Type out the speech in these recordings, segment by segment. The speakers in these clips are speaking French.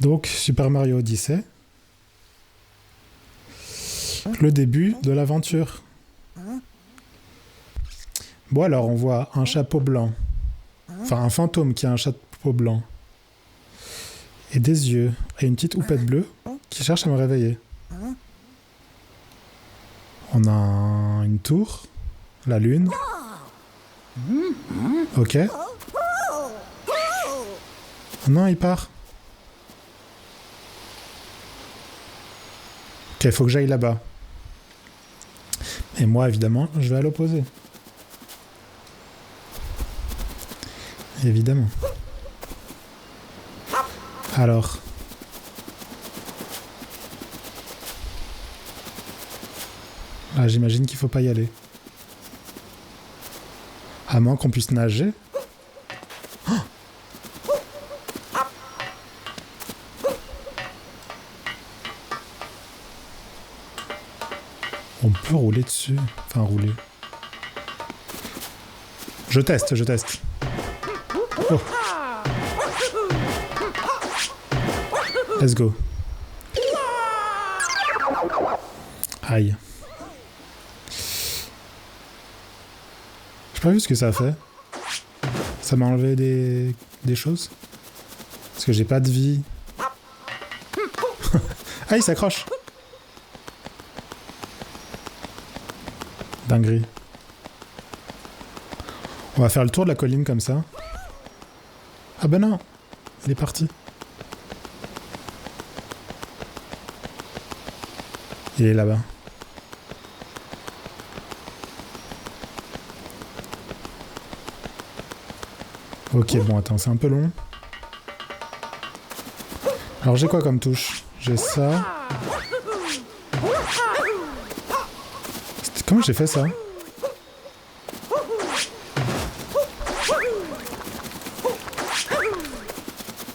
Donc, Super Mario Odyssey. Le début de l'aventure. Bon, alors, on voit un chapeau blanc. Enfin, un fantôme qui a un chapeau blanc. Et des yeux. Et une petite houppette bleue qui cherche à me réveiller. On a une tour. La lune. Ok. Oh non, il part. Ok, faut que j'aille là-bas. Et moi, évidemment, je vais à l'opposé. Évidemment. Alors. Là, j'imagine qu'il faut pas y aller. À moins qu'on puisse nager. Oh, on peut rouler dessus. Enfin, rouler. Je teste. Oh. Let's go. Aïe. J'ai pas vu ce que ça a fait. Ça m'a enlevé des choses. Parce que j'ai pas de vie. Ah, il s'accroche. Dinguerie. On va faire le tour de la colline comme ça. Ah ben non, il est parti. Il est là-bas. Ok, bon, attends, c'est un peu long. Alors, j'ai quoi comme touche? J'ai ça. Comment j'ai fait ça?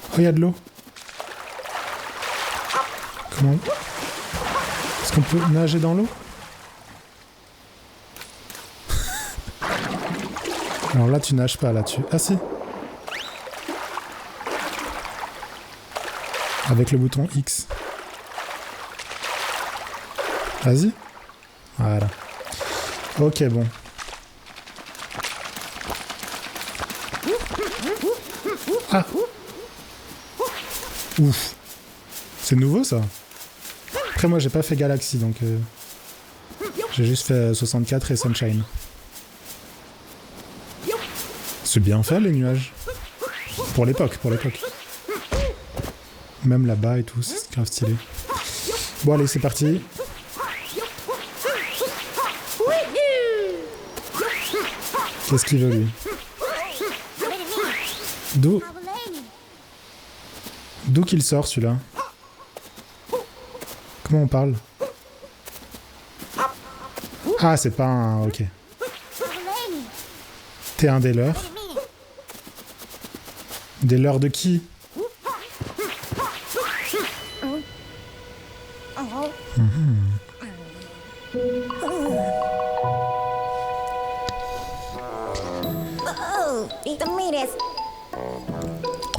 Oh, il y a de l'eau. Comment? Est-ce qu'on peut nager dans l'eau? Alors là, tu nages pas là-dessus. Ah si. Avec le bouton X. Vas-y. Voilà. Ok, bon. Ah. Ouf. C'est nouveau, ça. Après, moi, j'ai pas fait Galaxy, donc... j'ai juste fait 64 et Sunshine. C'est bien fait, les nuages. Pour l'époque. Même là-bas et tout, c'est grave stylé. Bon, allez, c'est parti. Qu'est-ce qu'il veut, lui? D'où qu'il sort, celui-là? Comment on parle? Ah, c'est pas un... Ok. T'es un des leurs. Des leurs de qui?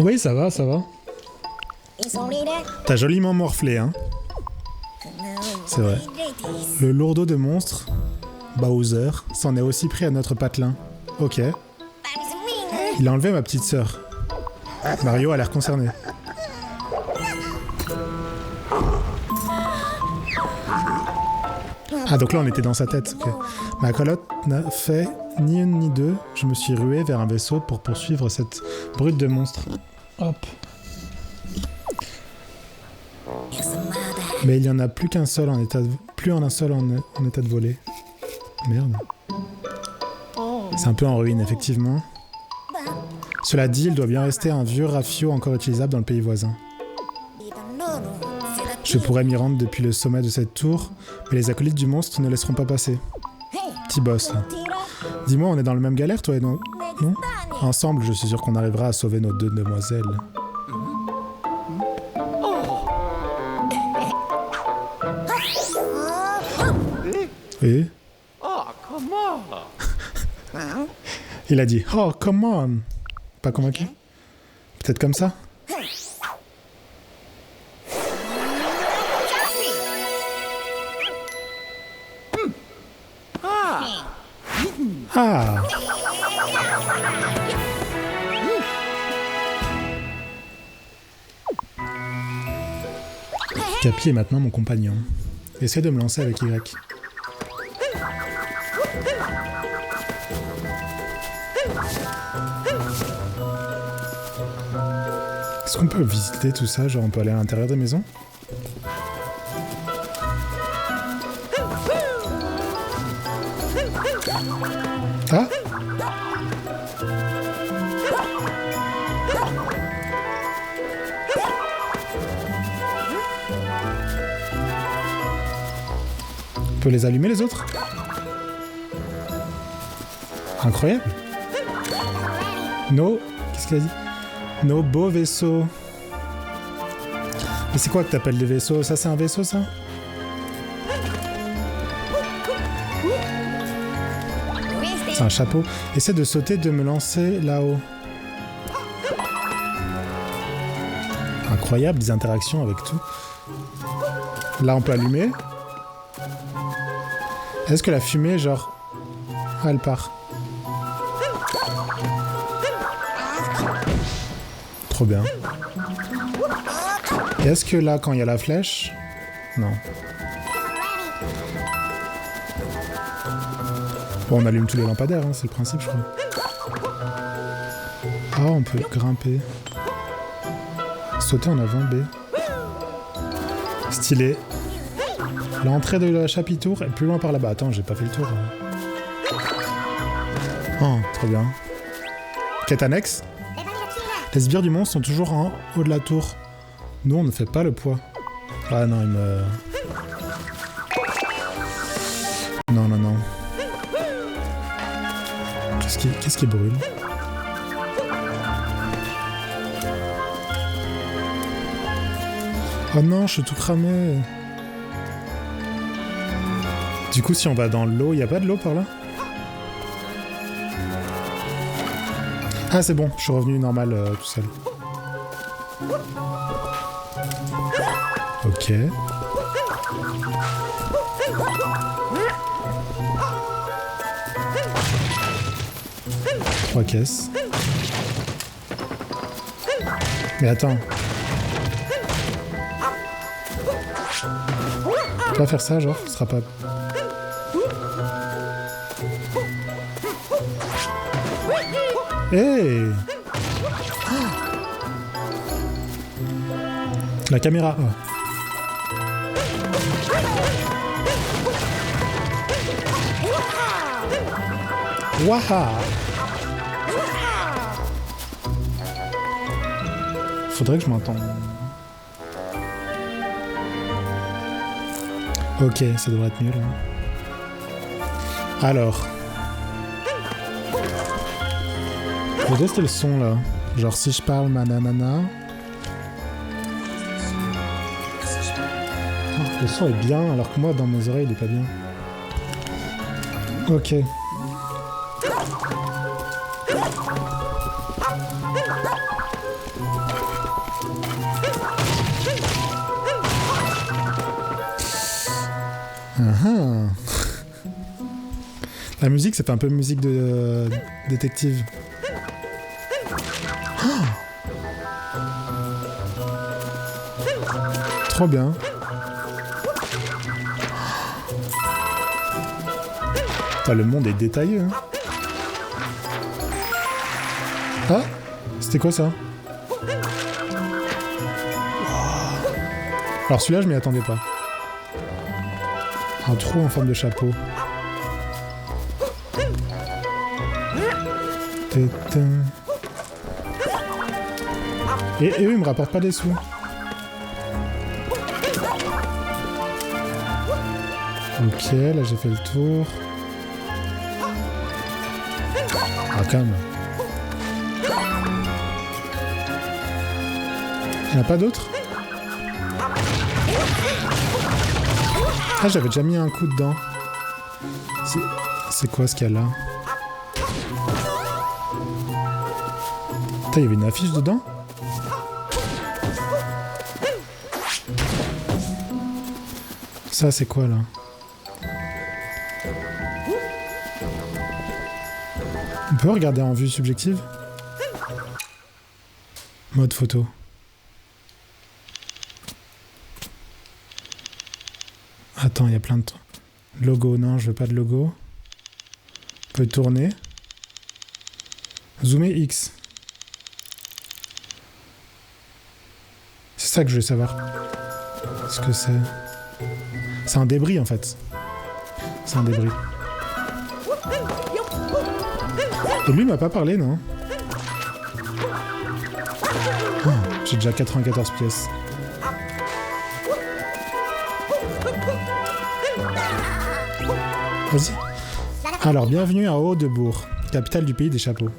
Oui, ça va. T'as joliment morflé, hein? C'est vrai. Le lourdeau de monstre, Bowser, s'en est aussi pris à notre patelin. Ok. Il a enlevé ma petite sœur. Mario a l'air concerné. Ah, donc là, on était dans sa tête. Okay. Ma calotte n'a fait ni une ni deux. Je me suis rué vers un vaisseau pour poursuivre cette brute de monstre. Hop. Mais il n'y en a plus qu'un seul en état de... Plus en un seul en état de voler. Merde. C'est un peu en ruine, effectivement. Cela dit, il doit bien rester un vieux rafio encore utilisable dans le pays voisin. Je pourrais m'y rendre depuis le sommet de cette tour, mais les acolytes du monstre ne laisseront pas passer. Petit boss, là. Dis-moi, on est dans le même galère, toi et nous? Non? Ensemble, je suis sûr qu'on arrivera à sauver nos deux demoiselles. Et? Il a dit « Oh, come on !» Pas convaincu? Peut-être comme ça? Ah! Capi est maintenant mon compagnon. Essaie de me lancer avec Y. Est-ce qu'on peut visiter tout ça? Genre on peut aller à l'intérieur des maisons? Ah! On peut les allumer les autres? Incroyable! No... Qu'est-ce qu'il a dit? Nos beaux vaisseaux. Mais c'est quoi que t'appelles des vaisseaux? Ça c'est un vaisseau ça? C'est un chapeau. Essaie de sauter, de me lancer là-haut. Incroyable, des interactions avec tout. Là on peut allumer. Est-ce que la fumée genre... Ah, elle part. Trop bien. Et est-ce que là, quand il y a la flèche... Non. Bon, on allume tous les lampadaires, hein, c'est le principe, je crois. Ah, on peut grimper. Sauter en avant, B. Stylé. L'entrée de la chapitour est plus loin par là-bas. Attends, j'ai pas fait le tour. Oh, trop bien. Quête annexe. Les sbires du monstre sont toujours en haut de la tour. Nous, on ne fait pas le poids. Ah non, il me... Non, non, non. Qu'est-ce qui brûle? Oh non, je suis tout cramé. Du coup, si on va dans l'eau, il n'y a pas de l'eau par là? Ah, c'est bon, je suis revenu normal tout seul. Ok. Trois caisses. Mais attends. On peut pas faire ça, genre, ce sera pas... Hey! La caméra. Oh. Waha! Faudrait que je m'entende. Ok, ça devrait être mieux là. Alors. Je teste le son là. Genre si je parle mananana. Oh, le son est bien alors que moi dans mes oreilles il est pas bien. Ok. La musique, ça fait un peu musique de détective. Oh, trop bien. Putain, le monde est détaillé. Hein. Ah, c'était quoi ça? Alors celui-là, je m'y attendais pas. Un trou en forme de chapeau. Et eux, ils me rapportent pas des sous. Ok, là j'ai fait le tour. Ah, calme. Il n'y en a pas d'autres? Ah, j'avais déjà mis un coup dedans. C'est quoi ce qu'il y a là? Putain, il y avait une affiche dedans? Ça, c'est quoi, là? peut regarder en vue subjective? Mode photo. Attends, il y a plein de... Logo, non, je veux pas de logo. On peut tourner. Zoomer X. C'est ça que je veux savoir. Ce que c'est. C'est un débris en fait. C'est un débris. Et lui il m'a pas parlé, non? Oh, j'ai déjà 94 pièces. Vas-y. Alors, bienvenue à Haut-de-Bourg, capitale du pays des chapeaux.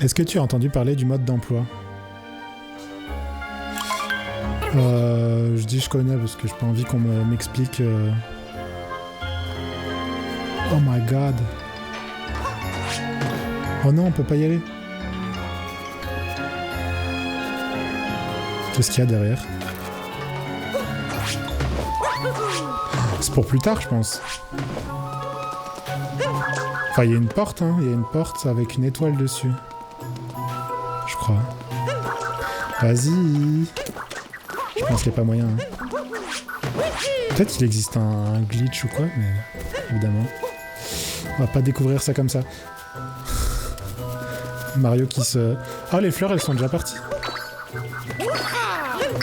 Est-ce que tu as entendu parler du mode d'emploi? Je dis je connais parce que j'ai pas envie qu'on m'explique. Oh my god. Oh non, on peut pas y aller. Qu'est-ce qu'il y a derrière? C'est pour plus tard, je pense. Enfin, il y a une porte, hein. Il y a une porte avec une étoile dessus. Je crois. Vas-y. Je pense qu'il n'y a pas moyen. Hein. Peut-être qu'il existe un glitch ou quoi, mais évidemment. On va pas découvrir ça comme ça. Mario qui se... Ah, les fleurs, elles sont déjà parties.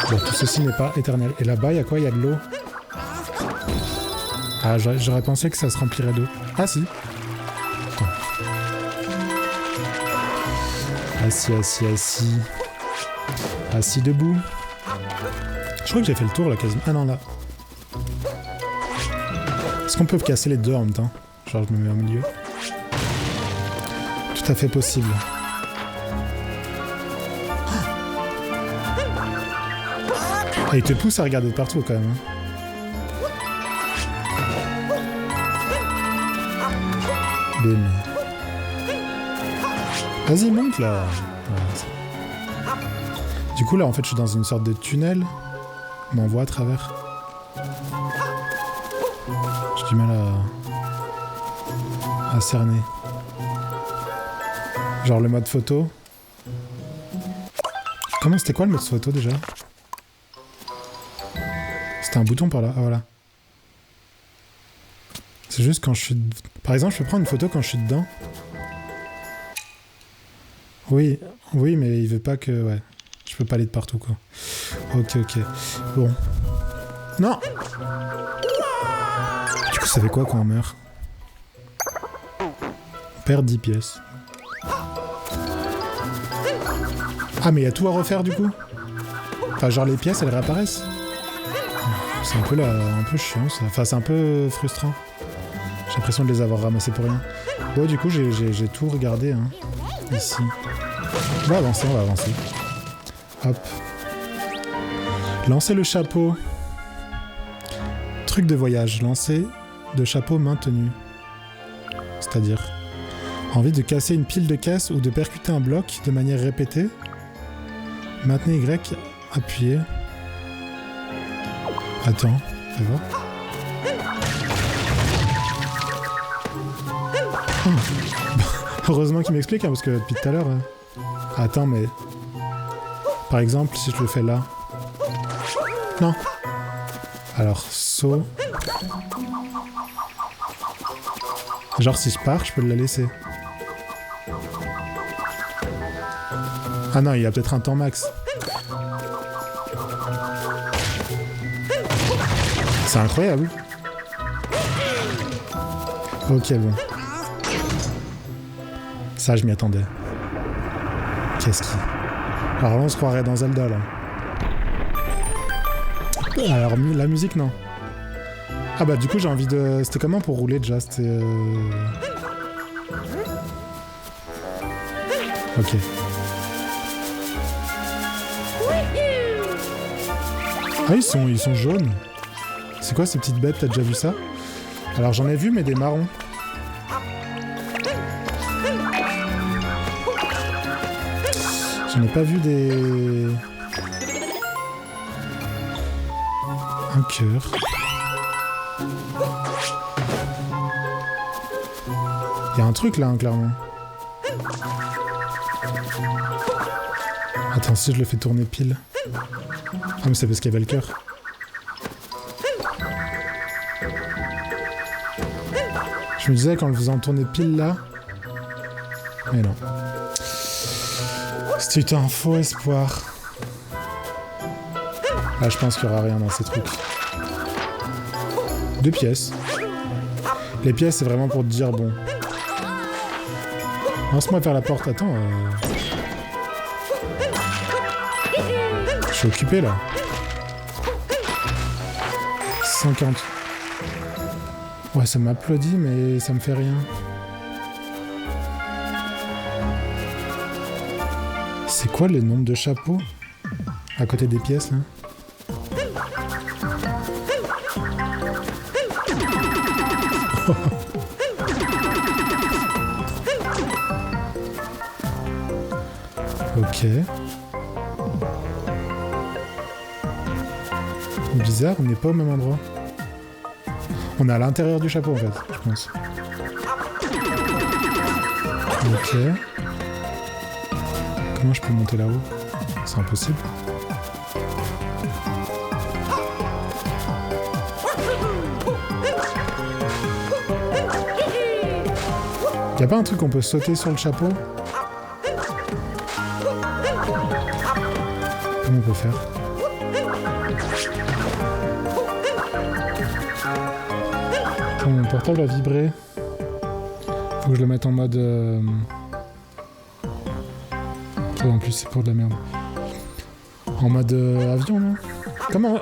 Bon, tout ceci n'est pas éternel. Et là-bas, il y a quoi? Il y a de l'eau. Ah, j'aurais pensé que ça se remplirait d'eau. Ah, si. Attends. Assis, assis, assis. Assis debout. Je crois que j'ai fait le tour, là, quasiment. Ah non, là. Est-ce qu'on peut casser les deux en même temps? Genre, je me mets au milieu. Tout à fait possible. Et il te pousse à regarder de partout, quand même. Hein. Bim. Vas-y, monte là. Voilà. Du coup, là, en fait, je suis dans une sorte de tunnel. On m'envoie à travers. J'ai du mal à cerner. Genre le mode photo. Comment c'était quoi le mode photo déjà? C'était un bouton par là. Ah voilà. C'est juste quand je suis... Par exemple, je peux prendre une photo quand je suis dedans. Oui, oui, mais il veut pas que... Ouais, je peux pas aller de partout, quoi. Ok, ok. Bon. Non! Du coup, ça fait quoi quand on meurt? On perd 10 pièces. Ah, mais il y a tout à refaire, du coup? Enfin, genre les pièces, elles réapparaissent? C'est un peu chiant, ça. Enfin, c'est un peu frustrant. J'ai l'impression de les avoir ramassés pour rien. Bon, du coup, j'ai tout regardé, hein, ici. On va avancer, on va avancer. Hop. Lancer le chapeau. Truc de voyage. Lancer de chapeau maintenu. C'est-à-dire... Envie de casser une pile de caisses ou de percuter un bloc de manière répétée. Maintenez Y, appuyez. Attends, fais voir. Heureusement qu'il m'explique, hein, parce que depuis tout à l'heure... Attends, mais... Par exemple, si je le fais là... Non. Alors, saut... Genre, si je pars, je peux la laisser. Ah non, il y a peut-être un temps max. C'est incroyable. Ok, bon. Ça, je m'y attendais. Qu'est-ce qui... Alors là, on se croirait dans Zelda, là. Alors, la musique, non. Ah bah, du coup, j'ai envie de... C'était comment pour rouler, déjà? C'était... Ok. Ah, ils sont jaunes. C'est quoi ces petites bêtes? T'as déjà vu ça? Alors, j'en ai vu, mais des marrons. J'en ai pas vu des... Un cœur. Il y a un truc là, hein, clairement. Attends, si je le fais tourner pile. Ah mais c'est parce qu'il y avait le cœur. Je me disais qu'en le faisant tourner pile là... Mais non. C'était un faux espoir. Là je pense qu'il n'y aura rien dans ces trucs. 2 pièces. Les pièces c'est vraiment pour te dire bon... Lance-moi vers la porte, attends. Je suis occupé là. 140. Ouais, ça m'applaudit, mais ça me fait rien. C'est quoi le nombre de chapeaux à côté des pièces là? Ok. Bizarre, on n'est pas au même endroit. On est à l'intérieur du chapeau en fait, je pense. Ok. Comment je peux monter là-haut? C'est impossible. Y'a pas un truc qu'on peut sauter sur le chapeau? Comment on peut faire? Attends, mon portable a vibré. Faut que je le mette en mode... Oh, en plus c'est pour de la merde. En mode avion, non? Comment?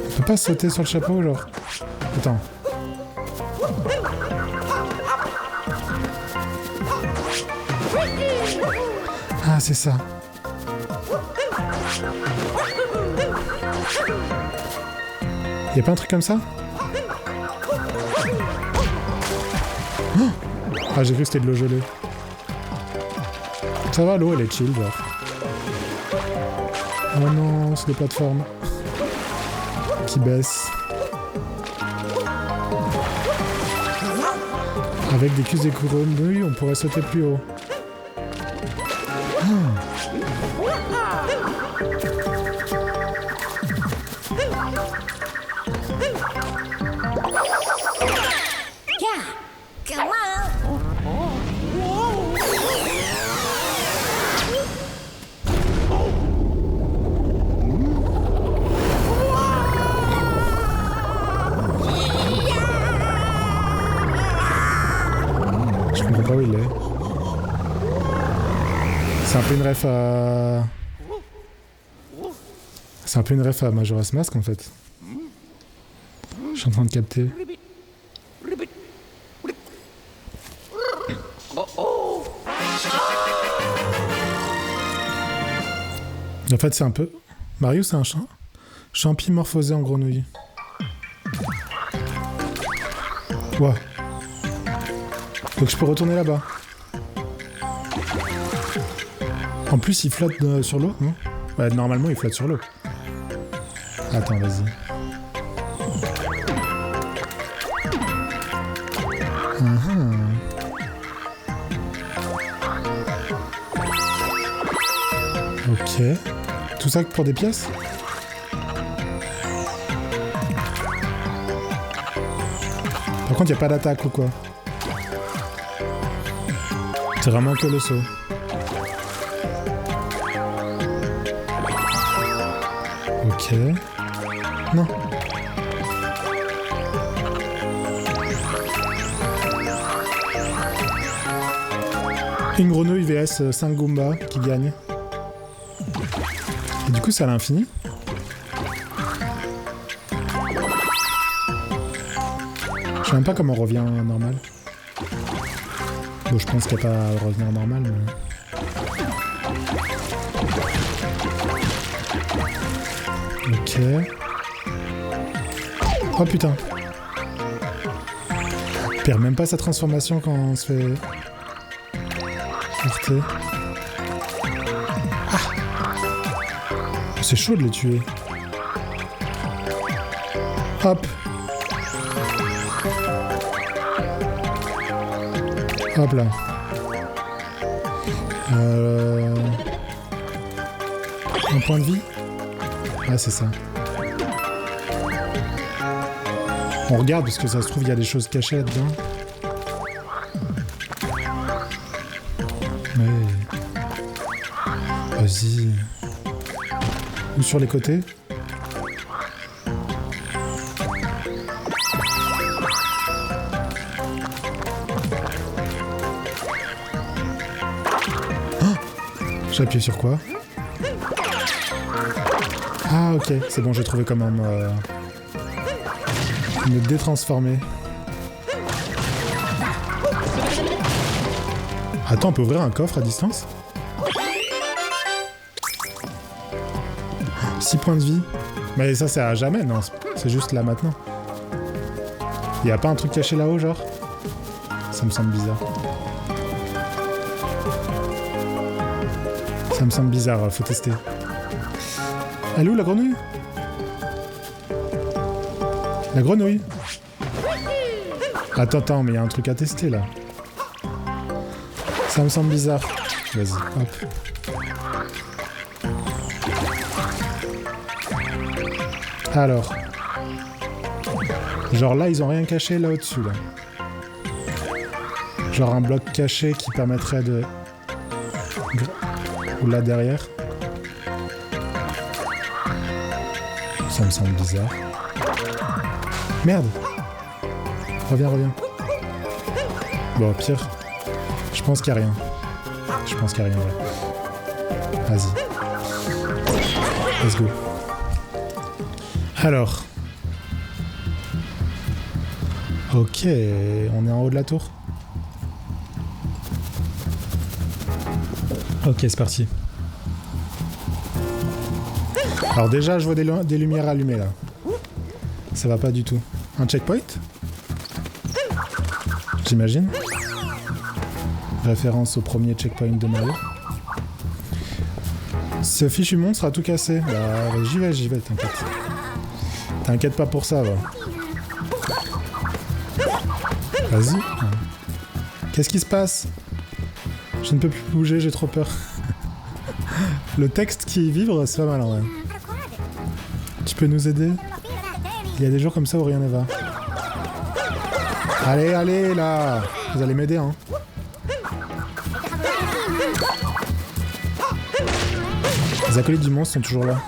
On peut pas sauter sur le chapeau, genre? Attends. Ah, c'est ça. Y'a pas un truc comme ça? Oh, ah, j'ai cru que c'était de l'eau gelée. Ça va, l'eau, elle est chill, genre. Oh non, c'est des plateformes qui baissent. Avec des cuisses et couronnes, oui, on pourrait sauter plus haut. Je comprends pas où il est. C'est un peu une ref à... C'est un peu une ref à Majora's Mask en fait. Je suis en train de capter. En fait c'est un peu... Mario c'est un champi morphosé en grenouille. Ouah. Donc je peux retourner là-bas. En plus, il flotte sur l'eau, non? Ouais, normalement, il flotte sur l'eau. Attends, vas-y. Ok. Tout ça pour des pièces? Par contre, il n'y a pas d'attaque ou quoi? C'est vraiment que le saut. Ok. Non. Une grenouille vs 5 Goombas qui gagne. Et du coup, c'est à l'infini. Je sais même pas comment on revient normal. Bon, je pense qu'il n'y a pas à revenir normal, mais... Ok. Oh putain. Il perd même pas sa transformation quand on se fait... heurter. Ah. C'est chaud de les tuer. Hop. Hop là. Un point de vie? Ah, c'est ça. On regarde parce que ça se trouve, il y a des choses cachées là-dedans. Mais... Vas-y. Ou sur les côtés? J'ai appuyé sur quoi? Ah ok, c'est bon, j'ai trouvé comment me détransformer. Attends, on peut ouvrir un coffre à distance? 6 points de vie. Mais ça c'est à jamais, non? C'est juste là maintenant. Y a pas un truc caché là-haut, genre? Ça me semble bizarre. Ça me semble bizarre, faut tester. Elle est où la grenouille? La grenouille? Attends, mais il y a un truc à tester là. Ça me semble bizarre. Vas-y, hop. Alors. Genre là, ils ont rien caché là au-dessus là. Genre un bloc caché qui permettrait de... Ou là derrière. Ça me semble bizarre. Merde! Reviens. Bon, au pire. Je pense qu'il n'y a rien. Ouais. Vas-y. Let's go. Alors. Ok, on est en haut de la tour. Ok, c'est parti. Alors déjà, je vois des lumières allumées là. Ça va pas du tout. Un checkpoint? J'imagine. Référence au premier checkpoint de Mario. Ce fichu monstre a tout cassé. Bah, j'y vais, t'inquiète. T'inquiète pas pour ça, va. Vas-y. Qu'est-ce qui se passe? Je ne peux plus bouger, j'ai trop peur. Le texte qui vibre, c'est pas mal en vrai. Tu peux nous aider? Il y a des jours comme ça où rien ne va. Allez, là! Vous allez m'aider, hein. Les acolytes du monstre sont toujours là.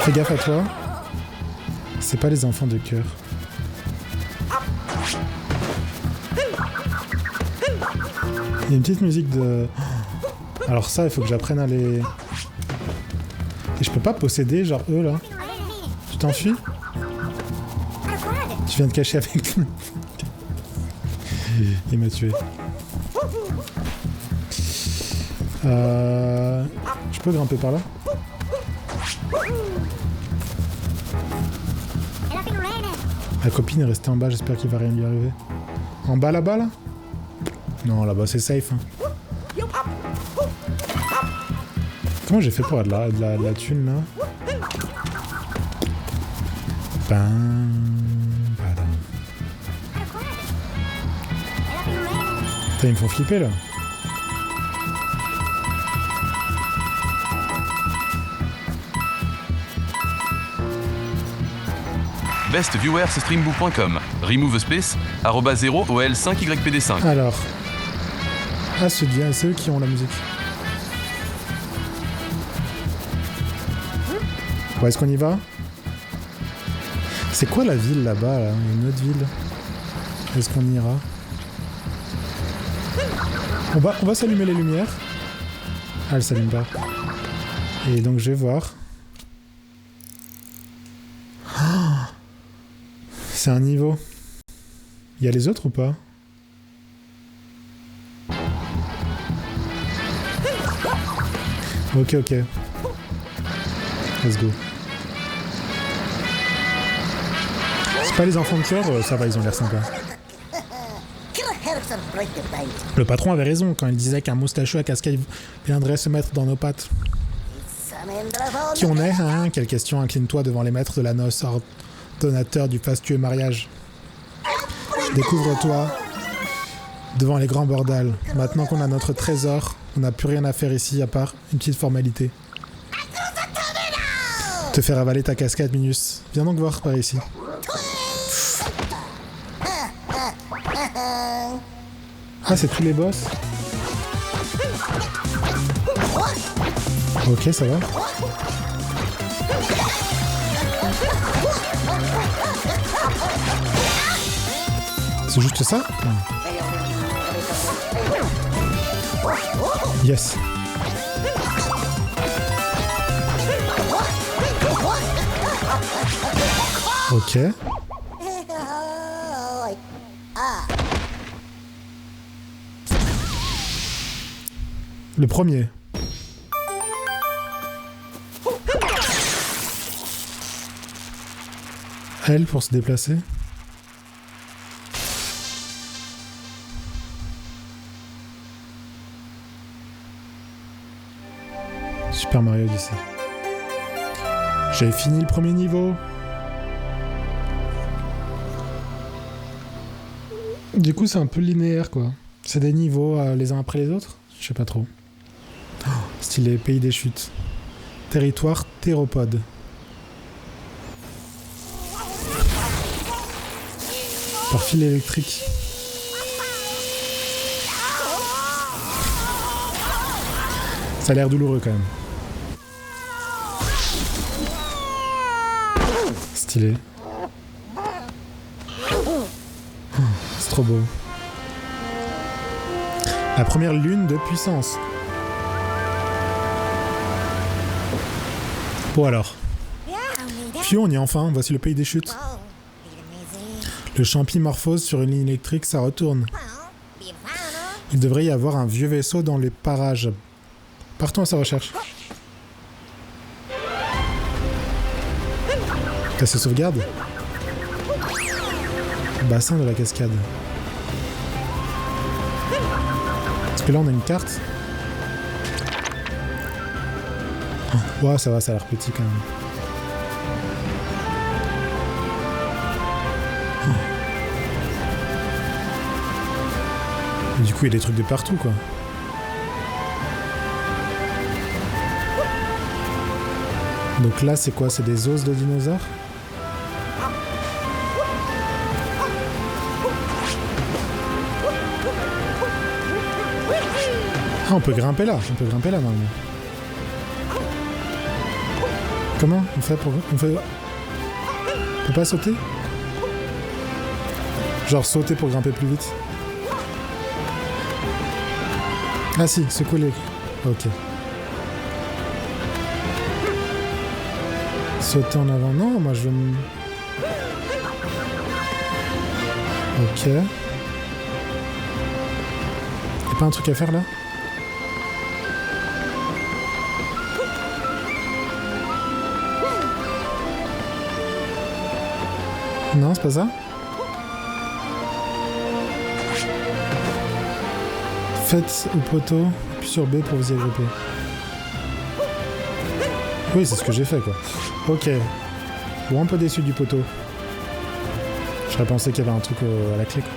Fais gaffe à toi. C'est pas les enfants de cœur. Il y a une petite musique de... Alors ça, il faut que j'apprenne à les... Et je peux pas posséder, genre eux, là. Tu t'enfuis? Tu viens te cacher avec... Il m'a tué. Je peux grimper par là? La copine est restée en bas, j'espère qu'il va rien lui arriver. En bas là-bas là? Non, là-bas c'est safe. Hein. Comment j'ai fait pour avoir de la thune là? Putain, ils me font flipper là. Bestviewer c'est streambook.com. Remove space @0 OL5YPD5. Alors. Ah, c'est eux qui ont la musique. Bon, est-ce qu'on y va? C'est quoi la ville là-bas là? Une autre ville. Est-ce qu'on ira? On va s'allumer les lumières. Ah, elle s'allume pas. Et donc je vais voir. C'est un niveau. Il y a les autres ou pas? Ok. Let's go. C'est pas les enfants de cœur, ça va, ils ont l'air sympas. Le patron avait raison quand il disait qu'un moustachu à casquette viendrait se mettre dans nos pattes. Qui on est, hein? Quelle question, incline-toi devant les maîtres de la noce, ordonnateur du fastueux mariage. Découvre-toi devant les grands bordels. Maintenant qu'on a notre trésor, on n'a plus rien à faire ici à part une petite formalité. Te faire avaler ta casquette, Minus. Viens donc voir par ici. Ah, c'est tous les boss? Ok, ça va. C'est juste ça? Yes. Ok. Le premier. L pour se déplacer. Super Mario Odyssey. J'ai fini le premier niveau. Du coup, c'est un peu linéaire, quoi. C'est des niveaux les uns après les autres. Je sais pas trop. Oh, stylé, pays des chutes. Territoire théropode. Par fil électrique. Ça a l'air douloureux quand même. Stylé. C'est trop beau. La première lune de puissance. Bon alors. Puis on y est enfin, voici le pays des chutes. Le champi morphose sur une ligne électrique, ça retourne. Il devrait y avoir un vieux vaisseau dans les parages. Partons à sa recherche. Casser sauvegarde. Bassin de la cascade. Parce que là on a une carte. Oh, ouais, ça va, ça a l'air petit quand même. Et du coup il y a des trucs de partout quoi. Donc là c'est quoi? C'est des os de dinosaures? Ah, on peut grimper là normalement. Comment on fait pour... On peut pas sauter? Genre sauter pour grimper plus vite? Ah si, secouer les... Ok. Sauter en avant. Non, moi je veux me... Ok. Y'a pas un truc à faire là? Non, c'est pas ça? Faites au poteau, puis sur B pour vous y agripper. Oui, c'est ce que j'ai fait quoi. Ok. Bon, un peu déçu du poteau. J'aurais pensé qu'il y avait un truc à la clé quoi.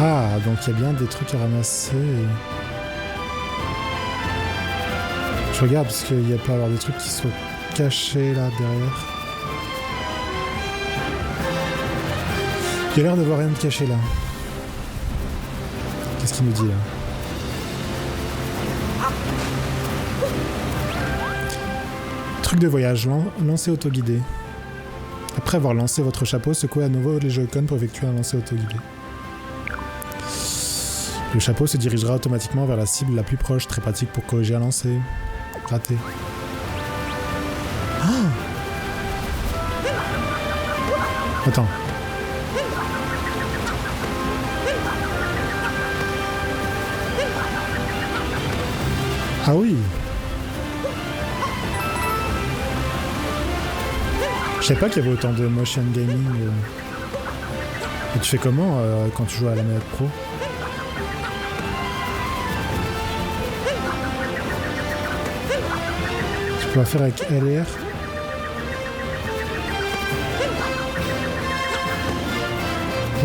Ah, donc il y a bien des trucs à ramasser. Je regarde parce qu'il peut y avoir des trucs qui sont cachés là derrière. Il y a l'air d'avoir rien de caché là. Qu'est-ce qu'il nous dit là? Truc de voyage, lancer autoguidé. Après avoir lancé votre chapeau, secouez à nouveau les Joy-Con pour effectuer un lancer autoguidé. Le chapeau se dirigera automatiquement vers la cible la plus proche, très pratique pour corriger un lancer. Raté. Ah! Attends. Ah oui! Je savais pas qu'il y avait autant de motion gaming. Et tu fais comment quand tu joues à la manette pro? Tu peux la faire avec L et R?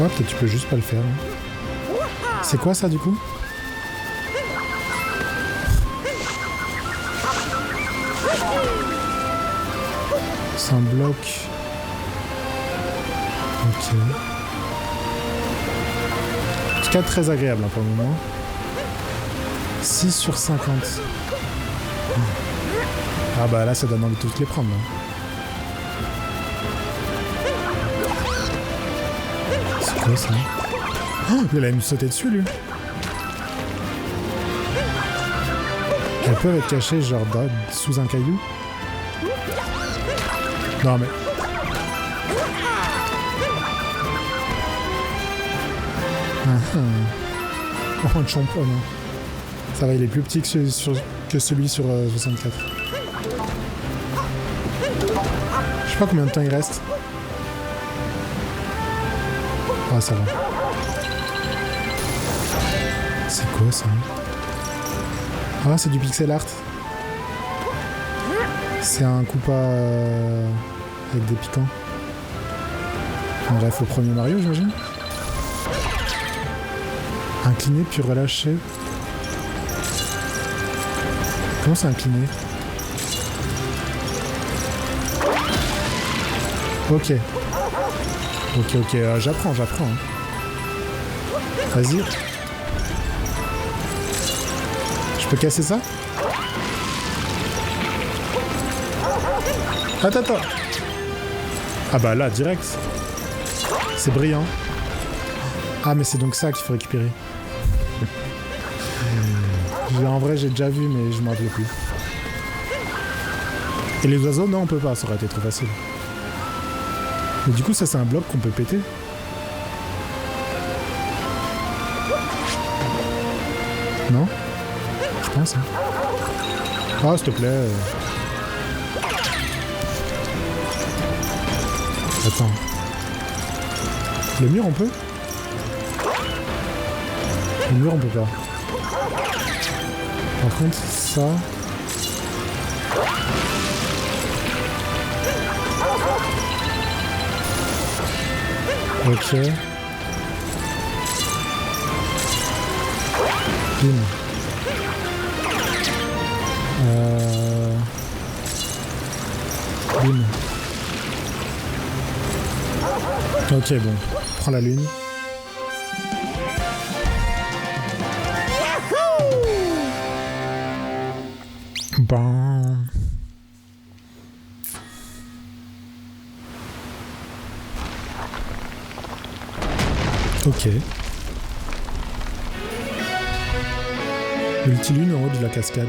Ouais, peut-être tu peux juste pas le faire. C'est quoi ça du coup? C'est un bloc. Ok. En tout cas très agréable hein, pour le moment. 6 sur 50. Ah bah là ça donne envie de toutes les prendre. Là. C'est quoi ça? Oh, il allait me sauter dessus lui. Elles peuvent être cachées genre sous un caillou. Non mais... Oh, un champon. Ça va, il est plus petit que celui sur 64. Je sais pas combien de temps il reste. Ah, ça va. C'est quoi ça? Ah, c'est du pixel art. C'est un Koopa avec des piquants. En bref, au premier Mario, j'imagine. Incliné puis relâché. Comment c'est incliné? Ok. Ok, j'apprends. Hein. Vas-y. Je peux casser ça? Attends. Ah bah là, direct. C'est brillant. Ah mais c'est donc ça qu'il faut récupérer. En vrai j'ai déjà vu mais je m'en rappelle plus. Et les oiseaux non on peut pas, ça aurait été trop facile. Mais du coup ça c'est un bloc qu'on peut péter. Non? Je pense hein. Ah s'il te plaît. Attends. Le mur on peut? Le mur on peut pas. Par contre ça... Ok. Bim. Bim. Ok bon. Prends la lune. Bon. Ok. Multilune en haut de la cascade.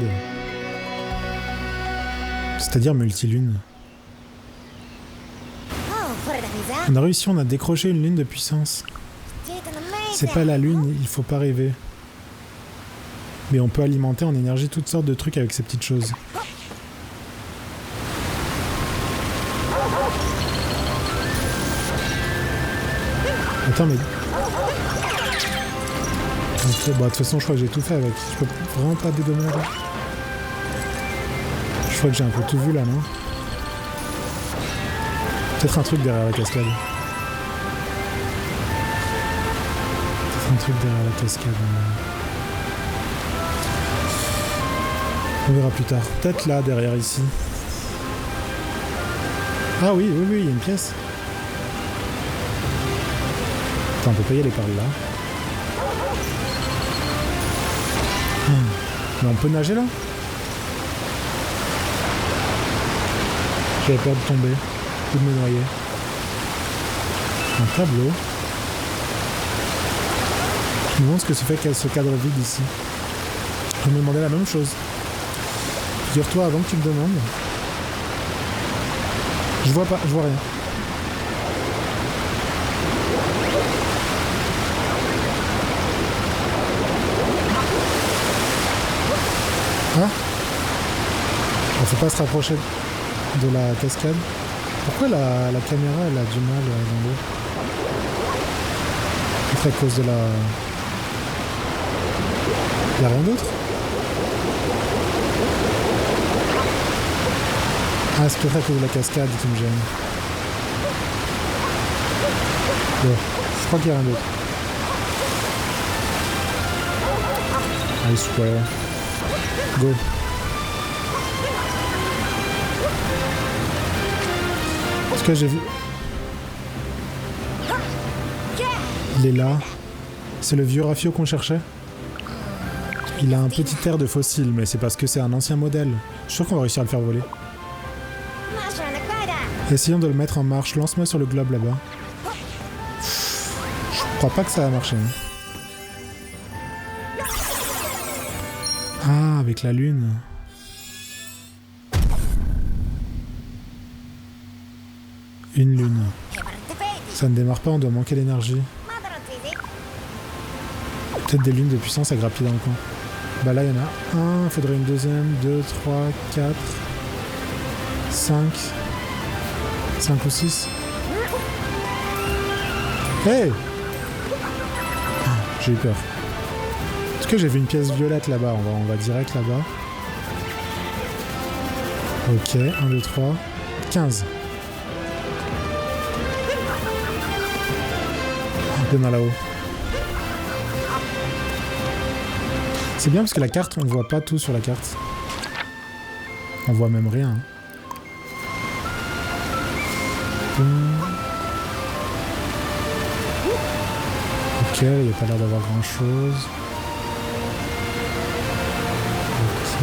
C'est-à-dire multilune. On a réussi, on a décroché une lune de puissance. C'est pas la lune, il faut pas rêver. Mais on peut alimenter en énergie toutes sortes de trucs avec ces petites choses. Attends mais... Ok, bah de toute façon je crois que j'ai tout fait avec. Je peux vraiment pas dédommager. Je crois que j'ai un peu tout vu là, non? Peut-être un truc derrière la cascade. Peut-être un truc derrière la cascade. On verra plus tard. Peut-être là, derrière ici. Ah oui, il y a une pièce. Attends, on peut pas y aller par là. Mais on peut nager là? J'avais peur de tomber ou de me noyer. Un tableau. Je me demande ce que se fait ce cadre vide ici. Je me demandais la même chose. Figure-toi avant que tu me demandes. Je vois pas, je vois rien. Hein? On faut pas se rapprocher de la cascade. Pourquoi la caméra elle a du mal dans l'eau? C'est à cause de la... Y'a rien d'autre? Ah c'est peut-être à cause de la cascade qui me gêne. Bon, crois qu'il y a rien d'autre. I swear. Go. Est-ce que j'ai vu... Il est là. C'est le vieux Rafio qu'on cherchait. Il a un petit air de fossile, mais c'est parce que c'est un ancien modèle. Je suis sûr qu'on va réussir à le faire voler. Essayons de le mettre en marche. Lance-moi sur le globe là-bas. Je crois pas que ça va marcher. Hein. Ah, avec la lune. Une lune. Ça ne démarre pas, on doit manquer d'énergie. Peut-être des lunes de puissance à grappiller dans le coin. Bah là, il y en a un. Il faudrait une deuxième. 2, 3, 4, 5. 5 ou 6. Hey! J'ai eu peur. Est-ce que j'ai vu une pièce violette là-bas? On va direct là-bas. Ok, 1, 2, 3, 15. Il y en a là-haut. C'est bien parce que la carte, on ne voit pas tout sur la carte. On voit même rien. Ok, il n'y a pas l'air d'avoir grand chose. Ok.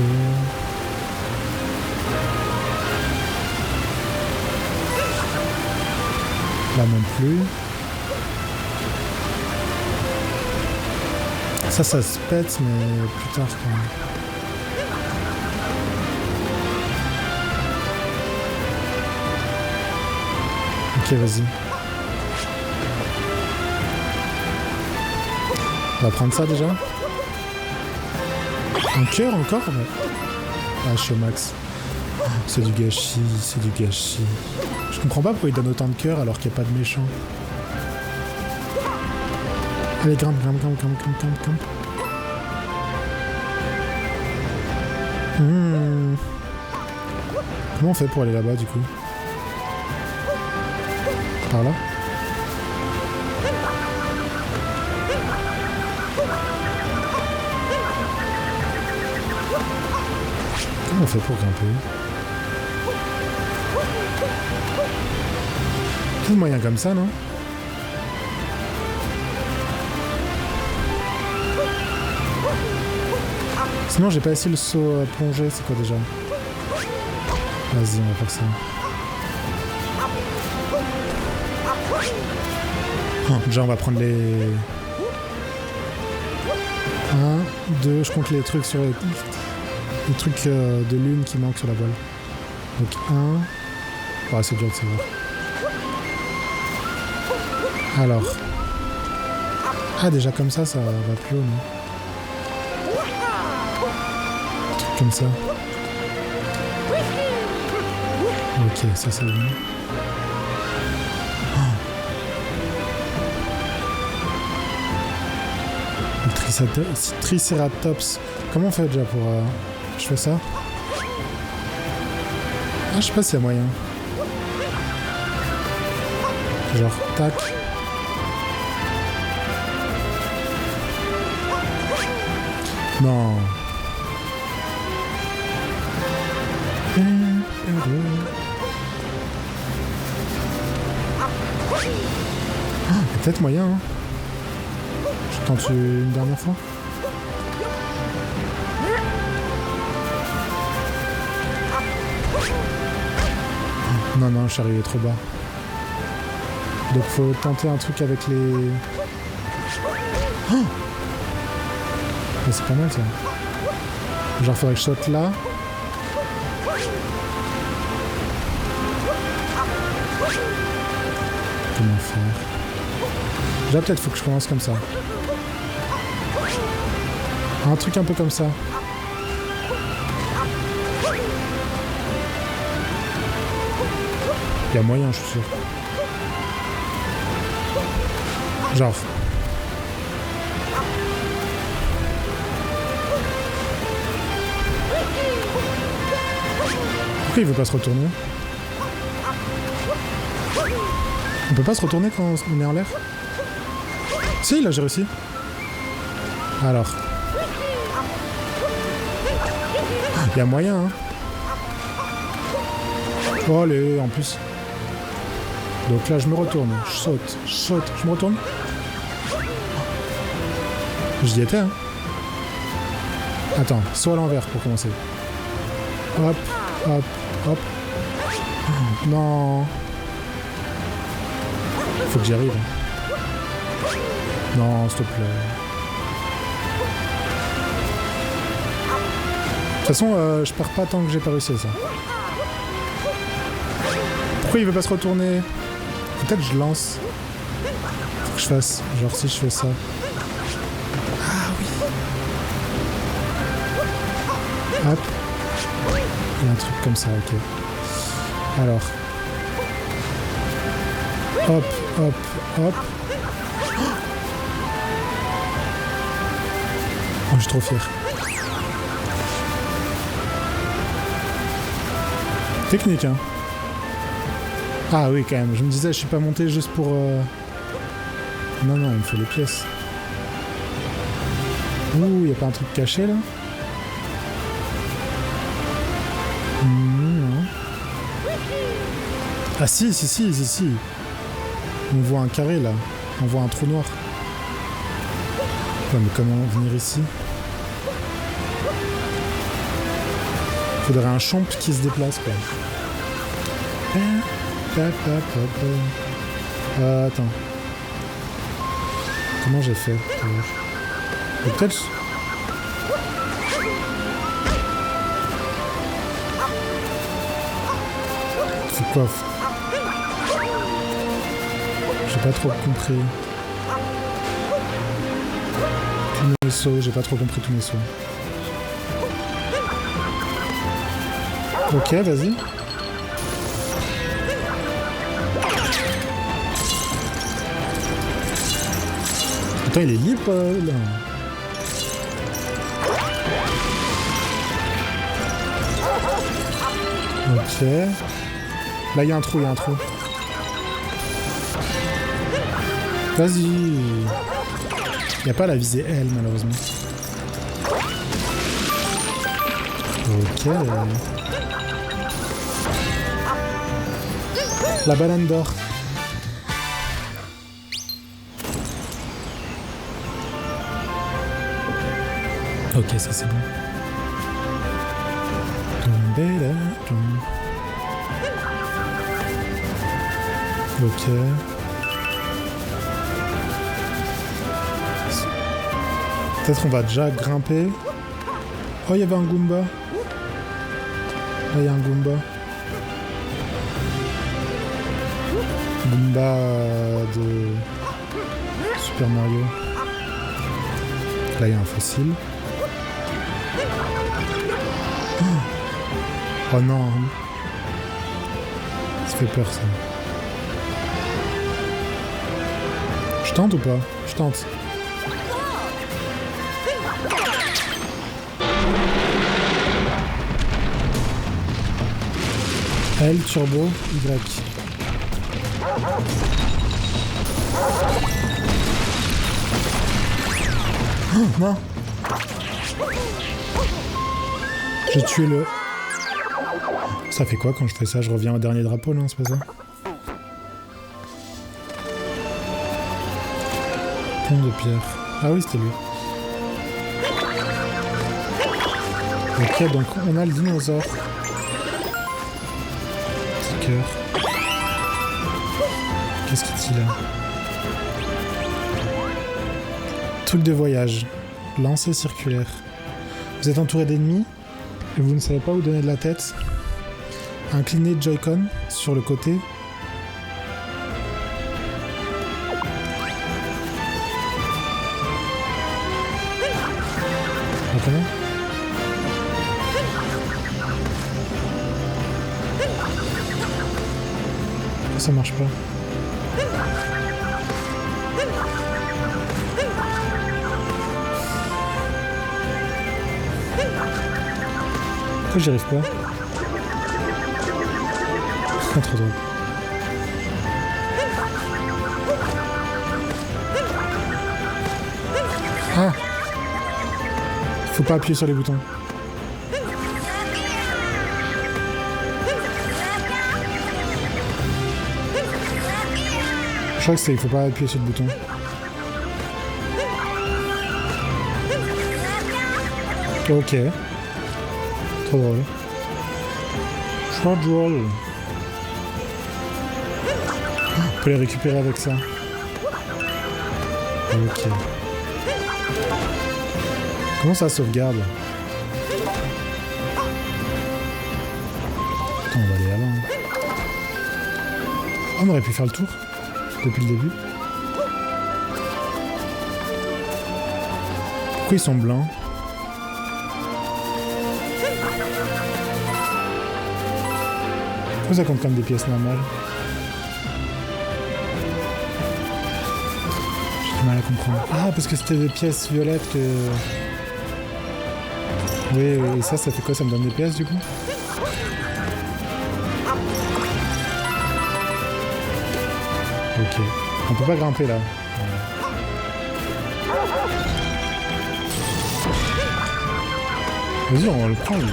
Là non plus. Ça se pète, mais plus tard quand même. Ok, vas-y. On va prendre ça déjà. Un cœur encore? Ah, je suis au max. C'est du gâchis, c'est du gâchis. Je comprends pas pourquoi il donne autant de cœurs alors qu'il n'y a pas de méchants. Allez, grimpe. Comment on fait pour aller là-bas du coup? Par là? Comment on fait pour grimper? Quel moyen comme ça, non? Sinon, j'ai pas essayé le saut à plonger, c'est quoi déjà? Vas-y, on va faire ça. Oh, déjà, on va prendre les... 1, 2, je compte les trucs sur les trucs de lune qui manquent sur la voile. Donc 1... Ouais, c'est dur de savoir. Alors... Ah, déjà comme ça va plus haut, non? Comme ça. Ok, ça c'est bon. Oh. Le Triceratops. Comment on fait déjà pour... Je fais ça? Ah, je sais pas s'il y a moyen. Genre, tac. Non. Ah, peut-être moyen, hein. Je tente une dernière fois. Non, non, je suis arrivé trop bas. Donc faut tenter un truc avec les... Oh, mais c'est pas mal ça. Genre faudrait que je saute là. Comment faire? Déjà peut-être faut que je commence comme ça. Un truc un peu comme ça. Il y a moyen, je suis sûr. Genre. Pourquoi il veut pas se retourner? On peut pas se retourner quand on est en l'air? Si, là j'ai réussi. Alors. Il y a moyen, hein. Oh, allez, en plus. Donc là, je me retourne. Je saute, je me retourne. J'y étais, hein. Attends, saut à l'envers pour commencer. Hop, hop, hop. Non. Faut que j'y arrive. Non, s'il te plaît. De toute façon, je pars pas tant que j'ai pas réussi à ça. Pourquoi il veut pas se retourner? Peut-être que je lance. Faut que je fasse. Genre si je fais ça. Ah oui. Hop. Il y a un truc comme ça, ok. Alors. Hop, hop, hop. Oh, je suis trop fier. Technique, hein. Ah oui, quand même. Je me disais, je suis pas monté juste pour... Non, non, il me faut les pièces. Ouh, y a pas un truc caché, là? Non. Ah si, si, si, si, si. On voit un carré, là. On voit un trou noir. Ouais, mais comment venir ici? Faudrait un champ qui se déplace, quoi. Attends. Comment j'ai fait? Peut-être... C'est quoi? J'ai pas trop compris. Tous mes sauts, j'ai pas trop compris tous mes sauts. Ok, vas-y. Attends, il est libre là. Ok. Là, il y a un trou, il y a un trou. Vas-y. Il n'y a pas la visée L, malheureusement. Ok. La banane d'or. Ok, ça c'est bon. Ok. Peut-être on va déjà grimper. Oh, il y avait un Goomba. Là, il y a un Goomba. Goomba de Super Mario. Là, il y a un fossile. Oh non. Ça fait peur, ça. Je tente ou pas? Je tente. L, turbo, Y. Oh, non. J'ai tué le... Ça fait quoi quand je fais ça? Je reviens au dernier drapeau, non? C'est pas ça? Pont de pierre. Ah oui, c'était lui. Ok, donc on a le dinosaure. Petit cœur. Qu'est-ce qu'il dit là? Truc de voyage. Lancer circulaire. Vous êtes entouré d'ennemis et vous ne savez pas où donner de la tête. Inclinez Joy-Con sur le côté. Ah, comment? Ça marche pas. Pourquoi j'y arrive pas? Trop drôle. Ah! Faut pas appuyer sur les boutons. Je crois que c'est... Il faut pas appuyer sur le bouton. Ok. Trop drôle. Trop drôle. On peut les récupérer avec ça. Ok. Comment ça sauvegarde? Attends, on va aller là-bas. Oh, on aurait pu faire le tour depuis le début. Pourquoi ils sont blancs? Pourquoi ça compte comme des pièces normales? J'ai du mal à comprendre. Ah, parce que c'était des pièces violettes que... Oui, et ça fait quoi? Ça me donne des pièces du coup? Ok. On peut pas grimper là. Vas-y, on le prend lui.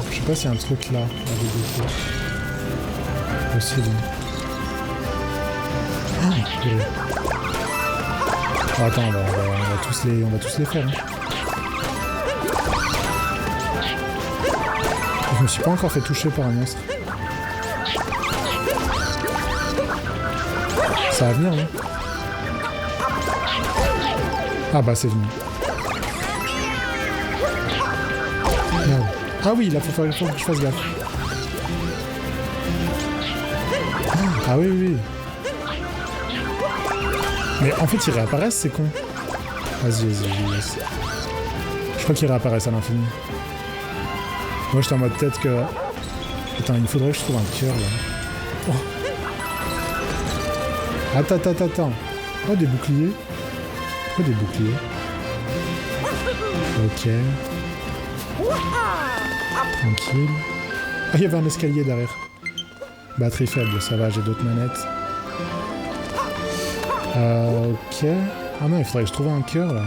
Je sais pas s'il y a un truc là à débloquer. Possible. Oh, attends, on va tous les faire. Hein. Je me suis pas encore fait toucher par un monstre. Ça va venir, non? Ah bah c'est venu. Merde. Ah oui, là faut que je fasse gaffe. Ah oui, oui. Mais en fait ils réapparaissent, c'est con. Vas-y. Je crois qu'ils réapparaissent à l'infini. Moi j'étais en mode tête que... Attends, il faudrait que je trouve un cœur là. Oh. Attends. Oh, des boucliers. Pourquoi des boucliers? Ok. Tranquille. Ah, il y avait un escalier derrière. Batterie faible, ça va, j'ai d'autres manettes. Ok. Ah non, il faudrait que je trouve un cœur là.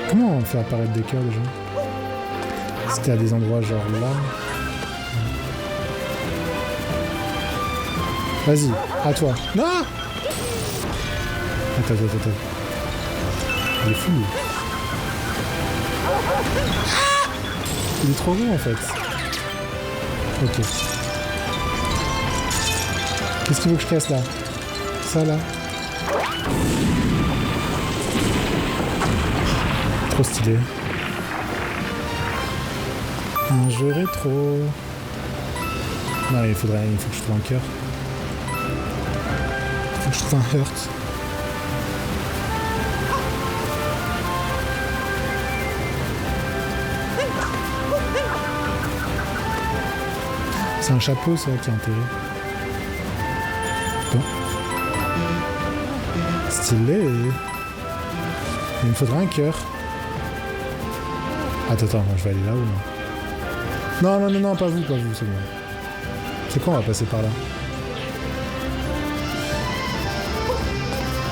Comment on fait apparaître des cœurs déjà? C'était à des endroits genre là. Vas-y, à toi. Non! Attends. Il est fou. Il est trop bon en fait. Ok. Qu'est-ce qu'il veut que je casse là? Ça là. Trop stylé. Un jeu rétro. Non, il faut que je trouve un cœur. Il faut que je trouve un hurt. C'est un chapeau ça qui est enterré. Bon. Stylé. Il me faudra un cœur. Attends, je vais aller là ou non? Non, pas vous, c'est bon. C'est quoi, on va passer par là?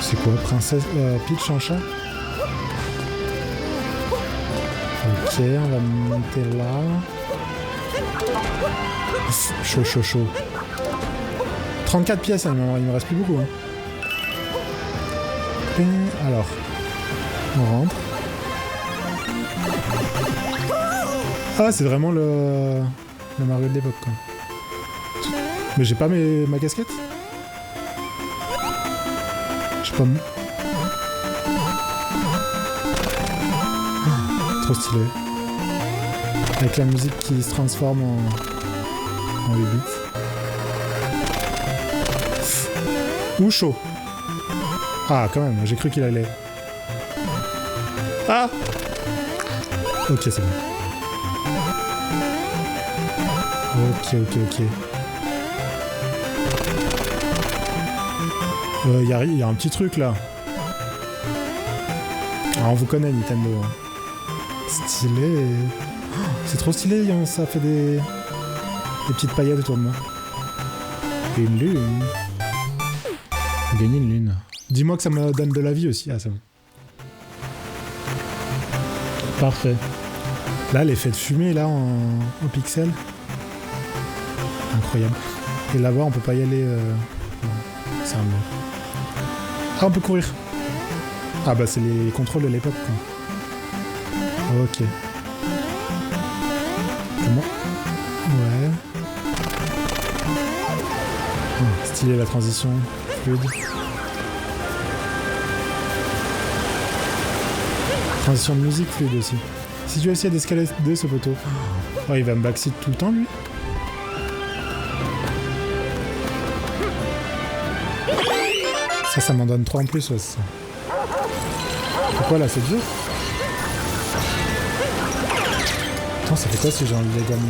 C'est quoi, princesse Peach en chat? Ok, on va monter là. Chaud. 34 pièces, hein, il me reste plus beaucoup. Hein. Alors, on rentre. Ah, c'est vraiment le Mario de l'époque, quoi. Mais j'ai pas ma casquette? Je sais pas. Trop stylé. Avec la musique qui se transforme en 8 bits. Ou chaud. Ah, quand même, j'ai cru qu'il allait. Ah! Ok, c'est bon. Ok. Y a un petit truc là. Ah, on vous connaît Nintendo. Stylé. Oh, c'est trop stylé, ça fait des petites paillettes autour de moi. Une lune. Gagner une lune. Dis-moi que ça me donne de la vie aussi. Ah, c'est bon. Parfait. Là, l'effet de fumée, là, en pixels. Incroyable. Et là-bas, on peut pas y aller... Non, c'est un mur. Ah, on peut courir. Ah bah, c'est les contrôles de l'époque, quoi. Ok. Comment? Ouais. Stylé, la transition. Fluide. Transition de musique fluide aussi. Si tu essaies d'escalader ce poteau... Oh, il va me backseat tout le temps, lui. Ça m'en donne 3 en plus, ouais, c'est ça. Pourquoi là, c'est dur? Attends, ça fait quoi si j'ai envie de les gagner?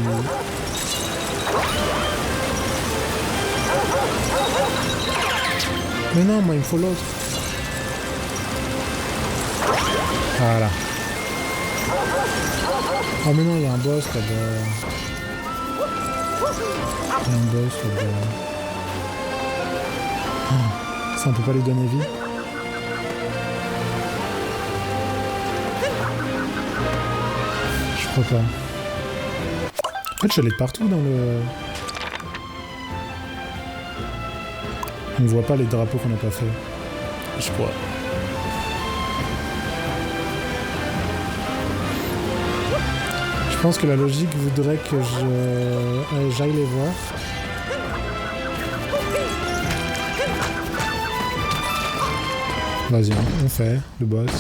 Mais non, moi il me faut l'autre. Voilà. Oh mais non, il y a un boss là-bas. Il y a un boss là-bas. Oh, ça on peut pas lui donner vie. Je crois pas. En fait je suis allé de partout dans le... On voit pas les drapeaux qu'on n'a pas fait. Je crois. Je pense que la logique voudrait que j'aille les voir. Vas-y, on fait le boss. De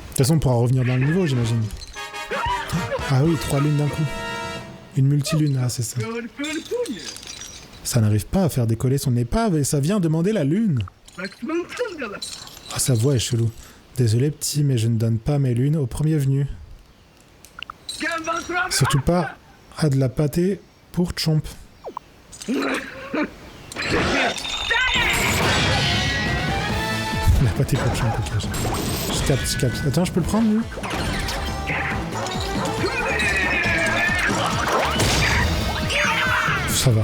toute façon, on pourra revenir dans le niveau, j'imagine. Ah oui, 3 lunes d'un coup. Une multilune, ah c'est ça. Ça n'arrive pas à faire décoller son épave et ça vient demander la lune. Ah, sa voix est chelou. Désolé petit, mais je ne donne pas mes lunes au premier venu. Surtout pas à de la pâtée pour Chomp. La pâtée pour Chomp, ok. Je capte. Attends, je peux le prendre, lui? Ça va.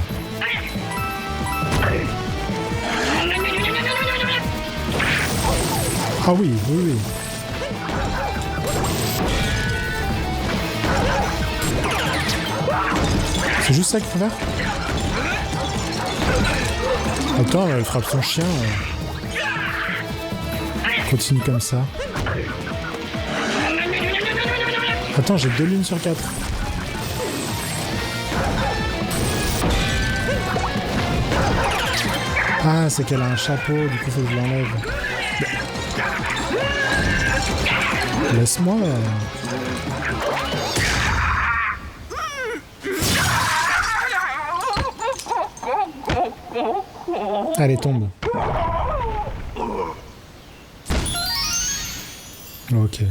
Ah oui. C'est juste ça qu'il faut faire? Attends, elle frappe son chien. Continue comme ça. Attends, j'ai 2 lunes sur 4. Ah, c'est qu'elle a un chapeau, du coup faut que je l'enlève. Laisse-moi. Allez, tombe. Ok.